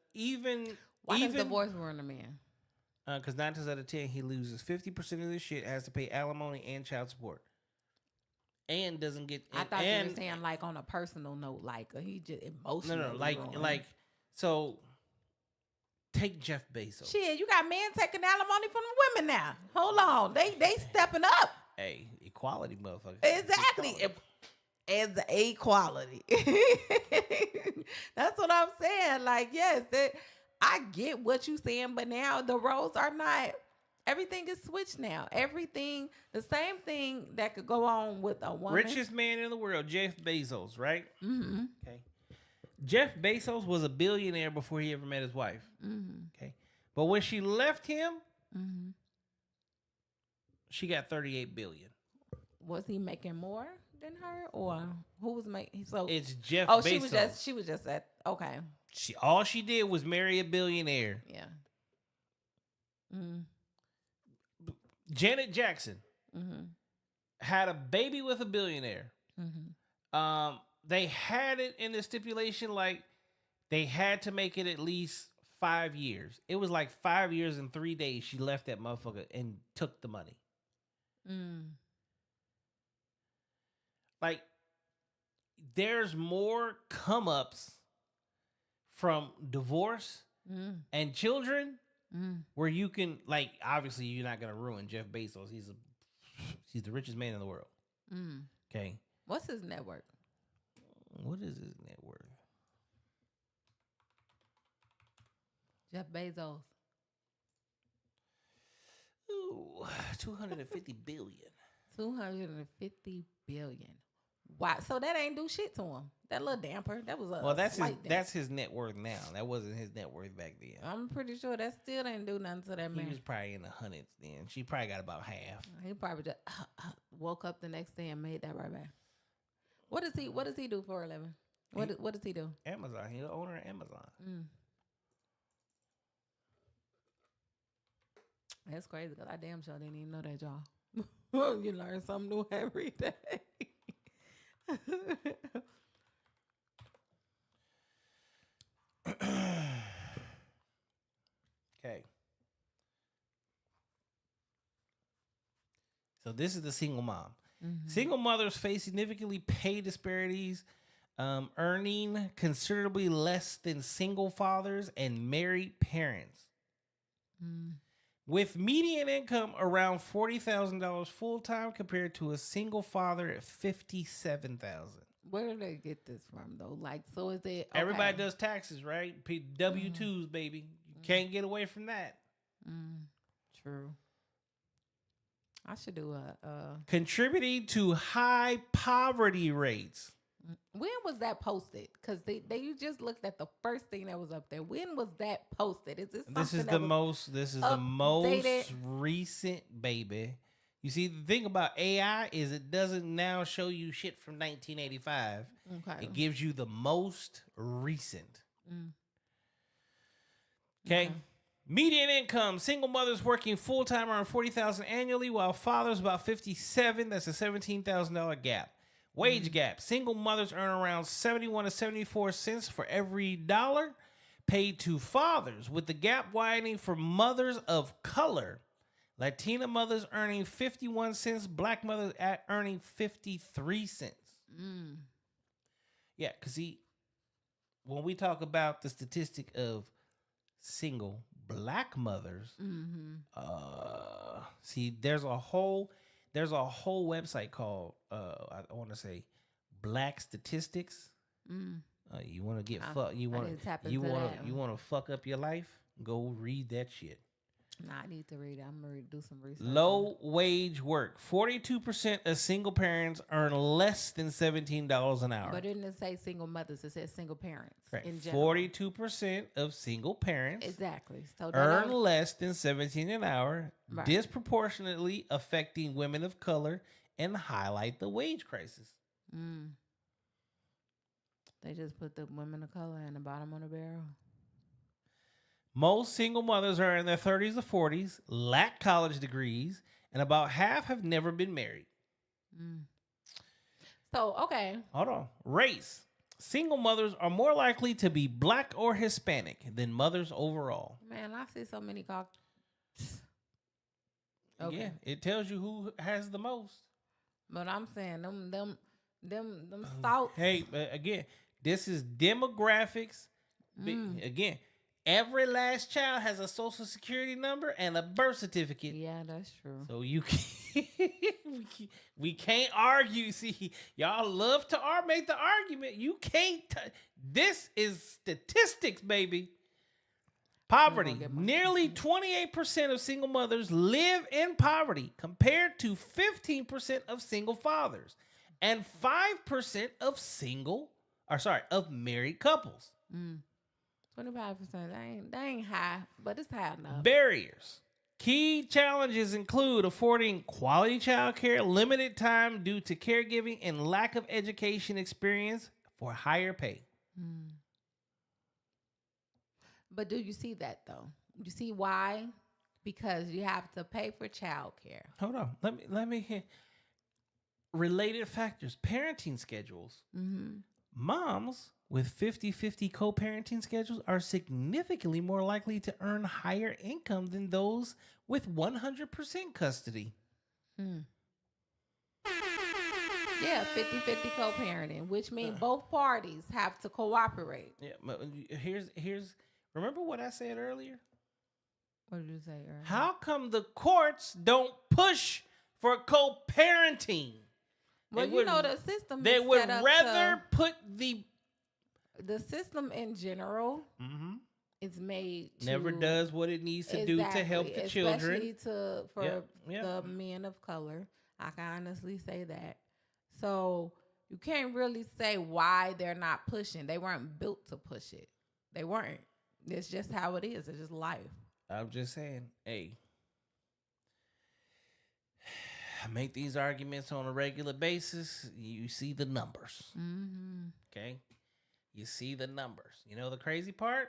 Why does divorce ruin a man? Because 9 times out of 10 he loses 50% of this shit, has to pay alimony and child support, and doesn't get. I thought you were saying like on a personal note, like he just emotionally. No, like so. Take Jeff Bezos. Shit, you got men taking alimony from the women now. Hold on, they stepping up. Hey, equality, motherfucker. Exactly. As equality. That's what I'm saying. Like, yes, I get what you're saying, but now the roles are not. Everything is switched now. Everything, the same thing that could go on with a woman. Richest man in the world, Jeff Bezos, right? Mm-hmm. Okay. Jeff Bezos was a billionaire before he ever met his wife. Mm-hmm. Okay. But when she left him, she got $38 billion. Was he making more than her, or who was making? So it's Jeff Bezos. She was just at okay. All she did was marry a billionaire. Yeah. Janet Jackson had a baby with a billionaire. They had it in the stipulation like they had to make it at least 5 years. It was like 5 years and 3 days she left that motherfucker and took the money. Like, there's more come-ups from divorce and children where you can, like, obviously you're not going to ruin Jeff Bezos. He's the richest man in the world. Okay. What's his net worth? What is his net worth? Jeff Bezos. Ooh, $250 billion. 250 billion. Wow. So that ain't do shit to him. That little damper. That was a well. That's his net worth now. That wasn't his net worth back then. I'm pretty sure that still didn't do nothing to that man. He was probably in the hundreds then. She probably got about half. He probably just woke up the next day and made that right back. What does he do for a living? What does he do? Amazon. He's the owner of Amazon. That's crazy because I damn sure didn't even know that, y'all. You learn something new every day. Okay. So this is the single mom. Single mothers face significantly pay disparities, earning considerably less than single fathers and married parents. With median income around $40,000 full time compared to a single father at $57,000. Where do they get this from though? Like, so is it? Okay. Everybody does taxes, right? W-2s, baby. You can't get away from that. Mm, true. I should do Contributing to high poverty rates. when was that posted? Because they you just looked at the first thing that was up there. When was that posted? Is this This is something the that was most. This is the updated? most recent, baby. You see, the thing about AI is it doesn't now show you shit from 1985. Okay. It gives you the most recent. Mm, Okay. okay. Median income: single mothers working full time earn 40,000 annually, while fathers about 57. That's a $17,000 gap. Wage gap: single mothers earn around 71 to 74 cents for every dollar paid to fathers, with the gap widening for mothers of color. Latina mothers earning 51 cents, black mothers earning 53 cents. Mm, Yeah, because when we talk about the statistic of single black mothers, mm-hmm. see, there's a whole website called I want to say Black Statistics. Mm. You want to get I- fuck, I need to tap into that you one. want to fuck up your life? Go read that shit. Nah, I need to read it. I'm gonna do some research. Low wage work: 42% of single parents earn less than $17 an hour. But it didn't say single mothers. It said single parents Correct. in general. 42% of single parents Exactly. So earn less than 17 an hour, Right. disproportionately affecting women of color and highlight the wage crisis. Mm, they just put the women of color in the bottom of the barrel. Most single mothers are in their 30s or 40s, lack college degrees, and about half have never been married. Mm. So okay. Hold on. Race: single mothers are more likely to be black or Hispanic than mothers overall. Man, I see so many cock. Yeah, it tells you who has the most. But I'm saying them salts. Hey, again, this is demographics. Again, every last child has a social security number and a birth certificate. Yeah, that's true. So you can't, we can't argue. See, y'all love to make the argument. You can't. This is statistics, baby. Poverty. Nearly 28% of single mothers live in poverty, compared to 15% of single fathers and 5% of married couples. 25%. That ain't high, but it's high enough. Barriers. Key challenges include affording quality childcare, limited time due to caregiving, and lack of education experience for higher pay. But do you see that though? You see why? Because you have to pay for childcare. Hold on. Let me hit related factors. Parenting schedules. Moms with 50-50 co-parenting schedules are significantly more likely to earn higher income than those with 100% custody. Yeah, 50-50 co-parenting, which means both parties have to cooperate. Yeah, but here's remember what I said earlier? What did you say earlier? How come the courts don't push for co-parenting? Well, the system They is would set up rather put the system in general is made to never does what it needs to do to help the children. Especially for the men of color. I can honestly say that. So you can't really say why they're not pushing. They weren't built to push it. They weren't. It's just how it is. It's just life. I'm just saying, hey, I make these arguments on a regular basis. You see the numbers. Okay? You see the numbers. You know the crazy part?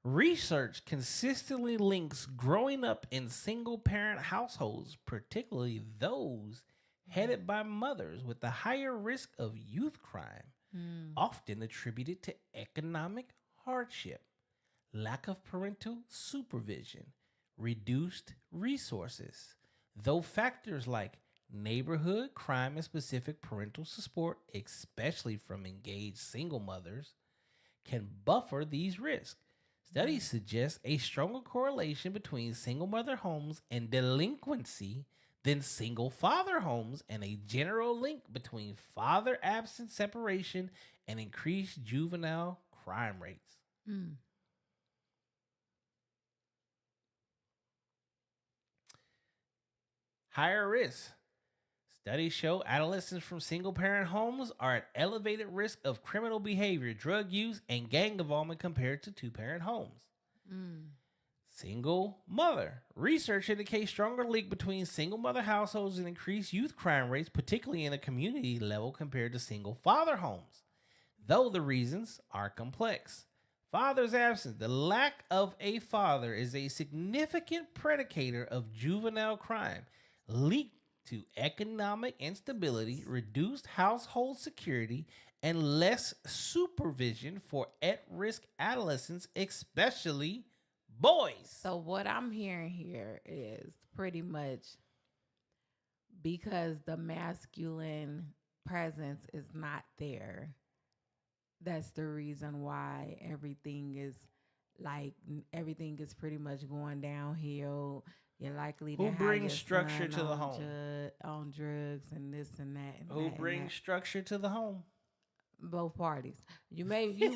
Research consistently links growing up in single-parent households, particularly those headed by mothers, with a higher risk of youth crime, often attributed to economic hardship, lack of parental supervision, reduced resources, though factors like neighborhood crime and specific parental support, especially from engaged single mothers, can buffer these risks. Studies suggest a stronger correlation between single mother homes and delinquency than single father homes, and a general link between father absence separation and increased juvenile crime rates. Mm. Higher risk. Studies show adolescents from single parent homes are at elevated risk of criminal behavior, drug use, and gang involvement compared to two parent homes. Mm. Single mother. Research indicates stronger link between single mother households and increased youth crime rates, particularly in the community level compared to single father homes, though the reasons are complex. Father's absence. The lack of a father is a significant predicator of juvenile crime, linked to economic instability, reduced household security, and less supervision for at-risk adolescents, especially boys. So what I'm hearing here is pretty much because the masculine presence is not there. That's the reason why everything is pretty much going downhill. You're likely to Who have brings your structure son to the on home? on drugs and this and that. And Who that and brings that. structure to the home? Both parties? You may you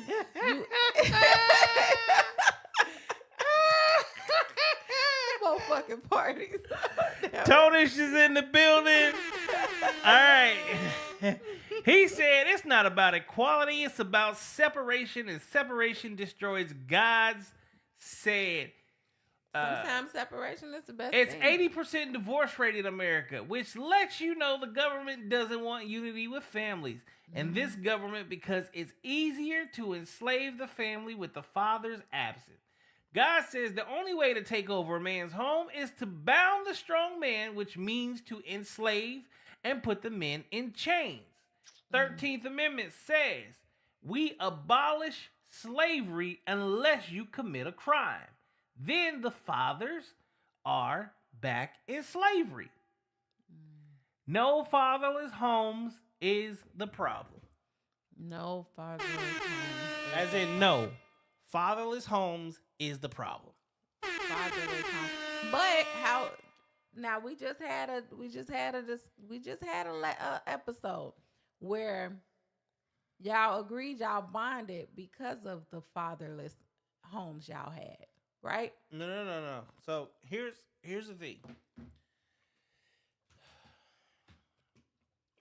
both fucking parties. Tonish is in the building. All right. He said it's not about equality, it's about separation, and separation destroys God's said. Sometimes separation is the best It's thing. 80% divorce rate in America, which lets you know the government doesn't want unity with families. And this government, because it's easier to enslave the family with the father's absent. God says the only way to take over a man's home is to bound the strong man, which means to enslave and put the men in chains. 13th Amendment says we abolish slavery unless you commit a crime. Then the fathers are back in slavery. No fatherless homes is the problem. No fatherless home. As in, no. Fatherless homes is the problem. Fatherless home. But how? Now we just had a episode where y'all agreed y'all bonded because of the fatherless homes y'all had, right? No. So here's the thing.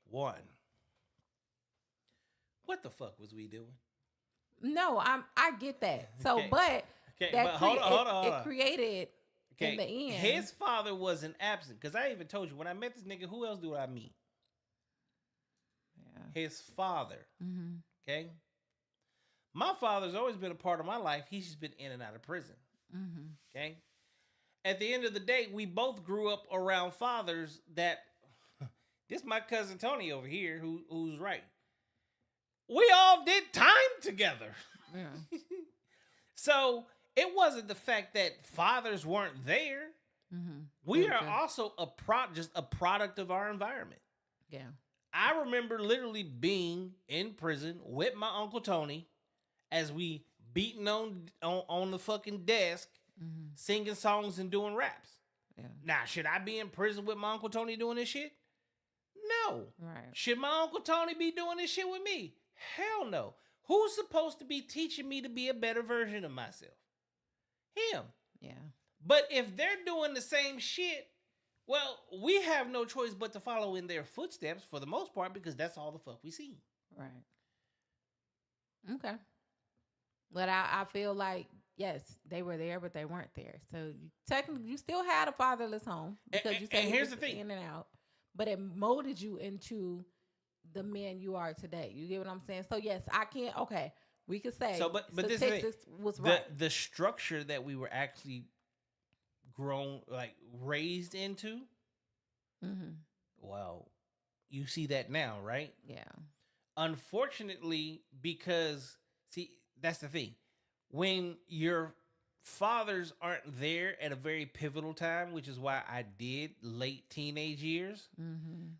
One. What the fuck was we doing? No, I get that. So, Okay. but Okay, that but hold on. it created in the end. His father wasn't absent because I even told you when I met this nigga, who else do I meet? Yeah. His father. Mm-hmm. Okay. My father's always been a part of my life. He's just been in and out of prison. Mm-hmm. Okay. At the end of the day, we both grew up around fathers that. This my cousin Tony over here, who's right. We all did time together. Yeah. So it wasn't the fact that fathers weren't there. Mm-hmm. We are also just a product of our environment. Yeah. I remember literally being in prison with my Uncle Tony as we beating on the fucking desk, singing songs and doing raps. Yeah. Now, should I be in prison with my Uncle Tony doing this shit? No. Right. Should my Uncle Tony be doing this shit with me? Hell no. Who's supposed to be teaching me to be a better version of myself? Him. Yeah. But if they're doing the same shit, well, we have no choice but to follow in their footsteps for the most part because that's all the fuck we see. Right. Okay. But I feel like, yes, they were there, but they weren't there. So technically, you still had a fatherless home because you said here's the thing. in and out, but it molded you into the man you are today. You get what I'm saying? So yes, I can't. Okay, we could say. So, but this statistics was right. The structure that we were actually raised into. Mm-hmm. Well, you see that now, right? Yeah. Unfortunately, because see, that's the thing. When your fathers aren't there at a very pivotal time, which is why I did late teenage years,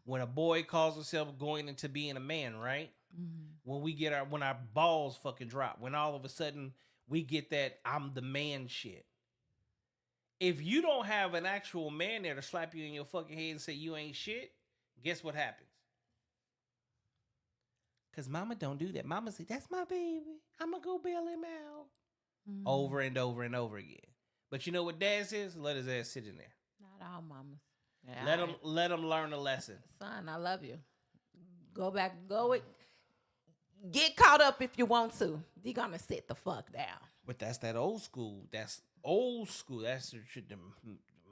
when a boy calls himself going into being a man, right? Mm-hmm. When our balls fucking drop, when all of a sudden we get that I'm the man shit. if you don't have an actual man there to slap you in your fucking head and say you ain't shit, guess what happens? Because mama don't do that. Mama say, that's my baby. I'm going to go bail him out. Over and over and over again. But you know what dad says? Let his ass sit in there. Not all mamas. Yeah, let him learn a lesson. Son, I love you. Go back. Get caught up if you want to. You're going to sit the fuck down. But that's that old school. That's old school. That's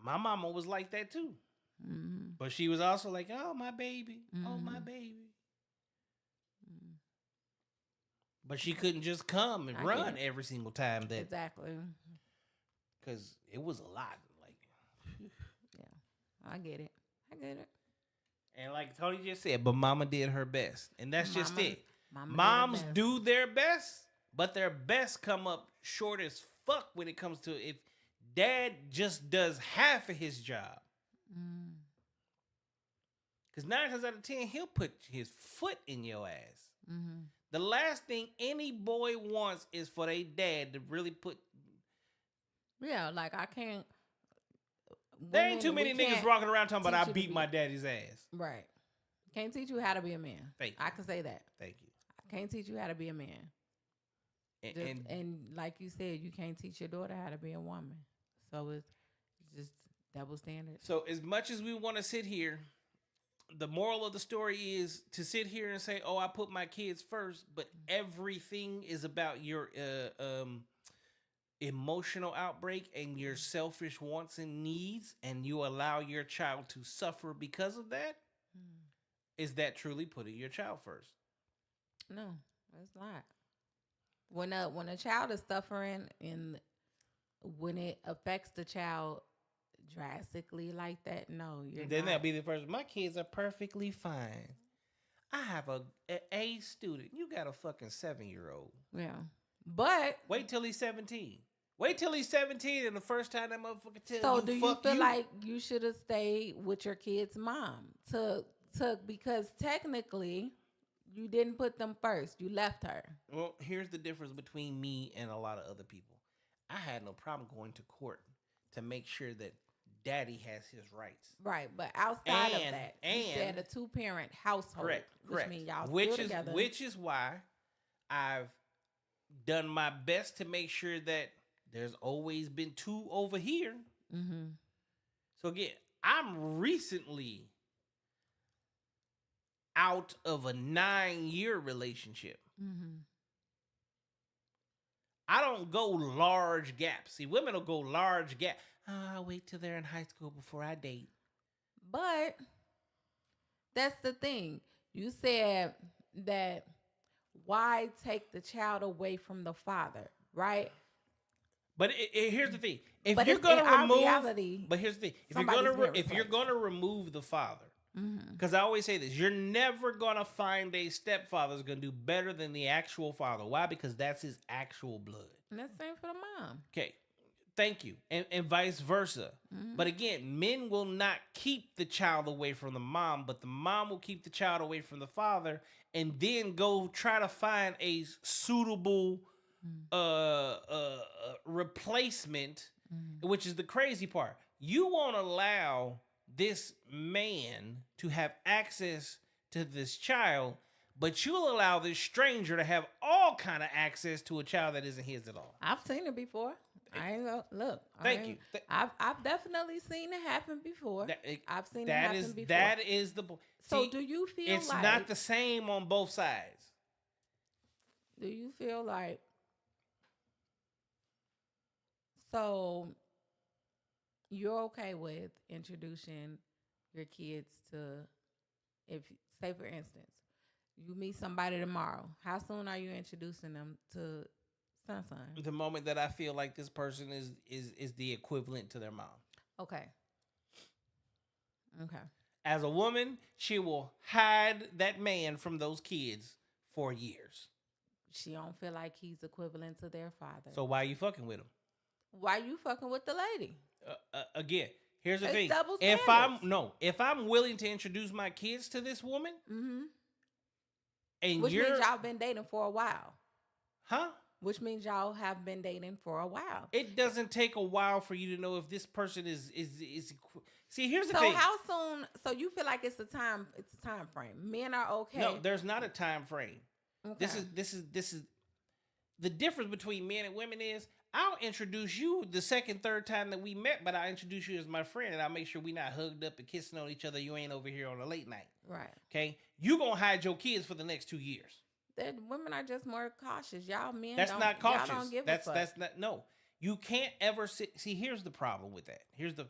my mama was like that too. Mm-hmm. But she was also like, oh, my baby. Mm-hmm. Oh, my baby. Mm-hmm. But she couldn't just come and run every single time. Exactly. Because it was a lot. Like, yeah, I get it. And like Tony just said, but mama did her best. And that's just it. Moms do their best, but their best come up short as fuck when it comes to if dad just does half of his job. Because 9 times out of 10, he'll put his foot in your ass. Mm-hmm. The last thing any boy wants is for their dad to really put. Yeah, like I can't. There ain't too many niggas walking around talking about I beat my daddy's ass. Right. Can't teach you how to be a man. Thank you. I can say that. Thank you. I can't teach you how to be a man. And like you said, you can't teach your daughter how to be a woman. So it's just double standard. So as much as we want to sit here, the moral of the story is to sit here and say, oh, I put my kids first, but everything is about your emotional outbreak and your selfish wants and needs, and you allow your child to suffer because of that. Is that truly putting your child first? No, it's not. When a child is suffering and when it affects the child drastically like that, no, then that'll be the first. My kids are perfectly fine. I have an A student. You got a fucking 7-year-old. Yeah, but wait till he's 17. Wait till he's 17 and the first time that motherfucker tells you, so do you feel like you should have stayed with your kid's mom because technically you didn't put them first. You left her. Well, here's the difference between me and a lot of other people. I had no problem going to court to make sure that daddy has his rights. Right, but outside of that, you said a 2-parent household. Correct. Which means y'all still together. Which is why I've done my best to make sure that there's always been 2 over here. Mm-hmm. So again, I'm recently out of a 9-year relationship. Mm-hmm. I don't go large gaps. See, women will go large gap. I'll wait till they're in high school before I date. But that's the thing. You said that why take the child away from the father, right? But here's the thing: if you're going to remove, reality, but here's the thing: if you're going to remove the father, because I always say this, you're never going to find a stepfather that's going to do better than the actual father. Why? Because that's his actual blood. And that's the same for the mom. Okay, thank you, and vice versa. Mm-hmm. But again, men will not keep the child away from the mom, but the mom will keep the child away from the father, and then go try to find a suitable replacement, which is the crazy part. You won't allow this man to have access to this child, but you'll allow this stranger to have all kind of access to a child that isn't his at all. I've seen it before. I ain't gonna look. Thank you. I've definitely seen it happen before. I've seen it happen before. That is the. So do you feel it's not the same on both sides? Do you feel like? So you're okay with introducing your kids to, if say for instance, you meet somebody tomorrow. How soon are you introducing them to son? The moment that I feel like this person is the equivalent to their mom. Okay. As a woman, she will hide that man from those kids for years. She don't feel like he's equivalent to their father. So why are you fucking with him? Why you fucking with the lady? Again, here's the thing. Double if I'm willing to introduce my kids to this woman, and which means y'all been dating for a while, huh? which means y'all have been dating for a while. It doesn't take a while for you to know if this person is. See, here's the So thing. how soon? So you feel like it's a time frame. Men are okay. No, there's not a time frame. Okay. This is the difference between men and women is I'll introduce you the second, third time that we met, but I'll introduce you as my friend, and I'll make sure we not hugged up and kissing on each other. You ain't over here on a late night. Right. Okay? You gonna hide your kids for the next 2 years. That women are just more cautious. Y'all men That's don't, not cautious. Y'all don't give a fuck. That's not, no. You can't ever see, here's the problem with that. Here's the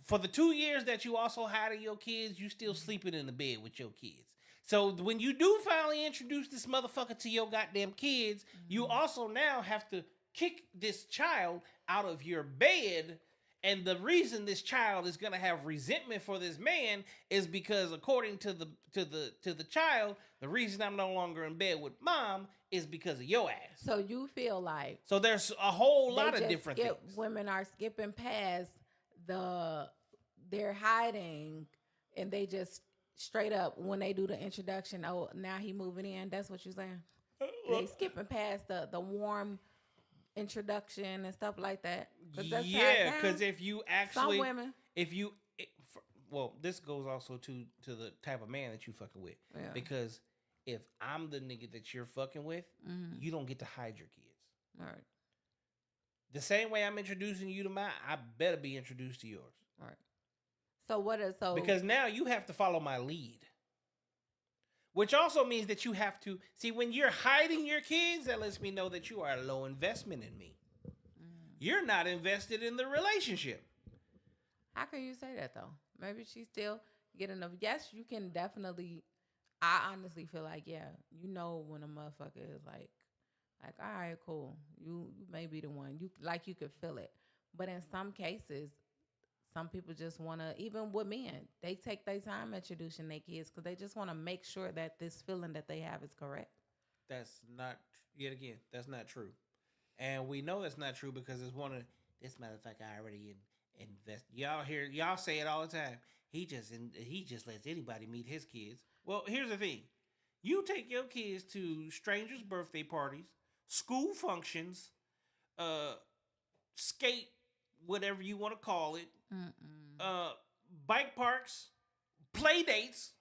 for the 2 years that you also hiding your kids, you still sleeping in the bed with your kids. So when you do finally introduce this motherfucker to your goddamn kids, you also now have to kick this child out of your bed. And the reason this child is gonna have resentment for this man is because, according to the child, the reason I'm no longer in bed with mom is because of your ass. So you feel like so there's a whole lot of different things. Women are skipping past they're hiding, and they just straight up when they do the introduction. Oh, now he moving in. That's what you're saying. They skipping past the warm introduction and stuff like that. Yeah, because if you actually, some women, well, this goes also to the type of man that you fucking with. Yeah. Because if I'm the nigga that you're fucking with, you don't get to hide your kids. All right. The same way I'm introducing you to mine, I better be introduced to yours. All right. So what is so? Because now you have to follow my lead. Which also means that you have to see when you're hiding your kids, that lets me know that you are a low investment in me. You're not invested in the relationship. How can you say that though? Maybe she's still getting enough. Yes, you can definitely. I honestly feel like, yeah, you know when a motherfucker is like, all right, cool. You may be the one. You could feel it. But in some cases, some people just want to, even with men, they take their time introducing their kids because they just want to make sure that this feeling that they have is correct. That's not, yet again, that's not true. And we know that's not true because it's one of, this motherfucker already invest. Y'all say it all the time. He just lets anybody meet his kids. Well, here's the thing. You take your kids to strangers' birthday parties, school functions, skate, whatever you want to call it, bike parks, play dates.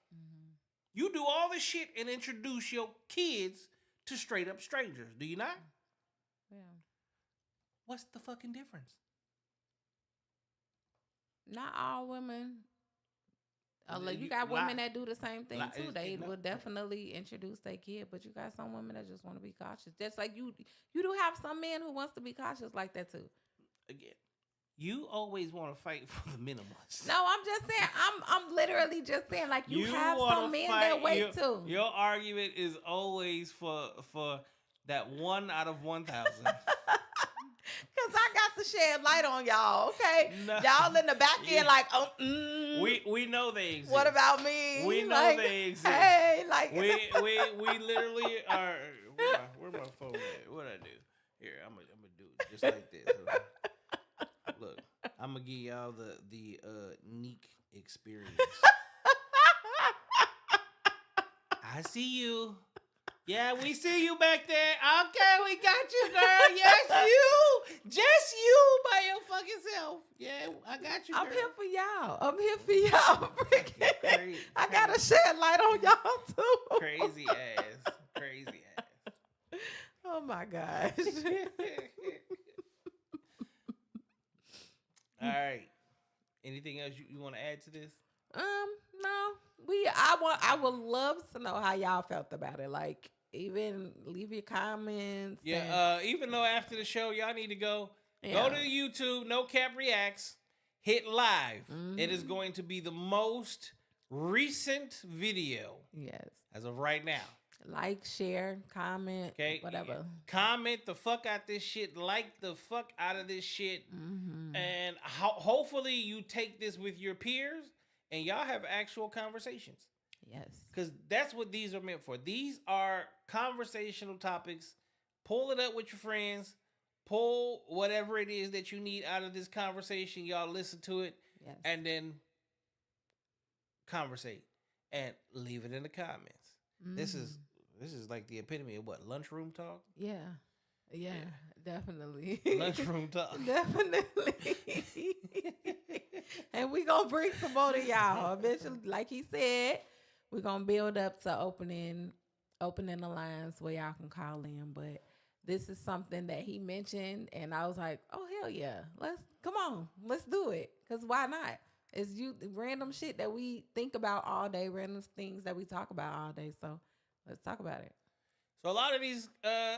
You do all this shit and introduce your kids to straight up strangers. Do you not? Yeah. What's the fucking difference? Not all women. You got women that do the same thing too. They will definitely introduce their kid, but you got some women that just want to be cautious. Just like you do have some men who wants to be cautious like that too. Again, you always want to fight for the minimalists. No, I'm just saying. I'm literally just saying, like, you have some men that wait too. Your argument is always for that 1 out of 1,000. Cause I got to shed light on y'all, okay? No. Y'all in the back end, like, we know they exist. What about me? We know they exist. Hey, like, we literally are. Where my phone at? What I do? Here, I'm gonna do it just like this. Look, I'm gonna give y'all the unique experience. I see you. Yeah, we see you back there. Okay, we got you, girl. Yes, you. Just you by your fucking self. Yeah, I got you, girl. I'm here for y'all. Crazy. I gotta shed light on y'all too. Crazy ass. Oh my gosh. All right. Anything else you want to add to this? No. I would love to know how y'all felt about it. Like, even leave your comments. Yeah. Even though after the show y'all need to go to YouTube, No Capp Reacts, hit live. It is going to be the most recent video. Yes. As of right now. Like, share, comment, whatever. Comment the fuck out this shit. Like the fuck out of this shit. And hopefully you take this with your peers and y'all have actual conversations. Yes. Because that's what these are meant for. These are conversational topics. Pull it up with your friends. Pull whatever it is that you need out of this conversation. Y'all listen to it. Yes. And then conversate. And leave it in the comments. This is like the epitome of what? Lunchroom talk? Yeah. Yeah, definitely. Lunchroom talk. Definitely. And we gonna bring some more to y'all. Eventually, like he said, we're gonna build up to opening the lines where y'all can call in. But this is something that he mentioned, and I was like, oh hell yeah, let's do it. Cause why not? It's you random shit that we think about all day, random things that we talk about all day. So let's talk about it. So a lot of these,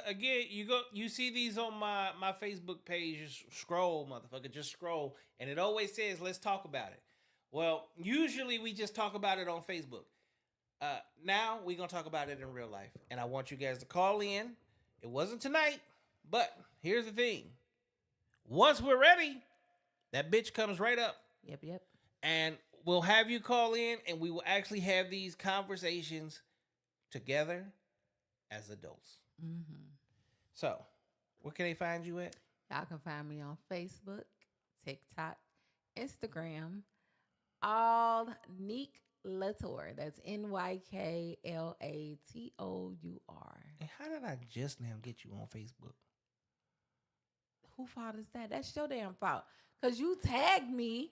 again, you see these on my Facebook page. Just scroll, motherfucker, just scroll, and it always says, "Let's talk about it." Well, usually we just talk about it on Facebook. Now we're gonna talk about it in real life, and I want you guys to call in. It wasn't tonight, but here's the thing: once we're ready, that bitch comes right up, Yep. and we'll have you call in, and we will actually have these conversations together as adults. Mm-hmm. So, where can they find you at? Y'all can find me on Facebook, TikTok, Instagram, all Neek Latour. That's NYKLATOUR. And how did I just now get you on Facebook? Who fault is that? That's your damn fault. Cause you tagged me.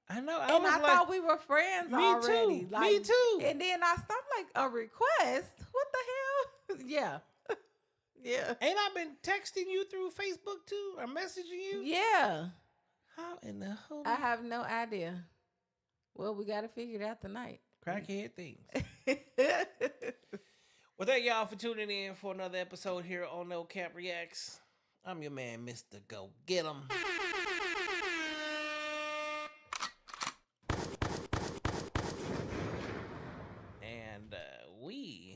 I know. And I thought we were friends already. Too. Me too. And then I stopped like a request. What the hell? Yeah. Yeah. Ain't I been texting you through Facebook too, or messaging you? Yeah. How in the hell? I have no idea. Well, we got to figure it out tonight. Crackhead things. Well, thank y'all for tuning in for another episode here on No Cap Reacts. I'm your man, Mr. Go Get 'em. And we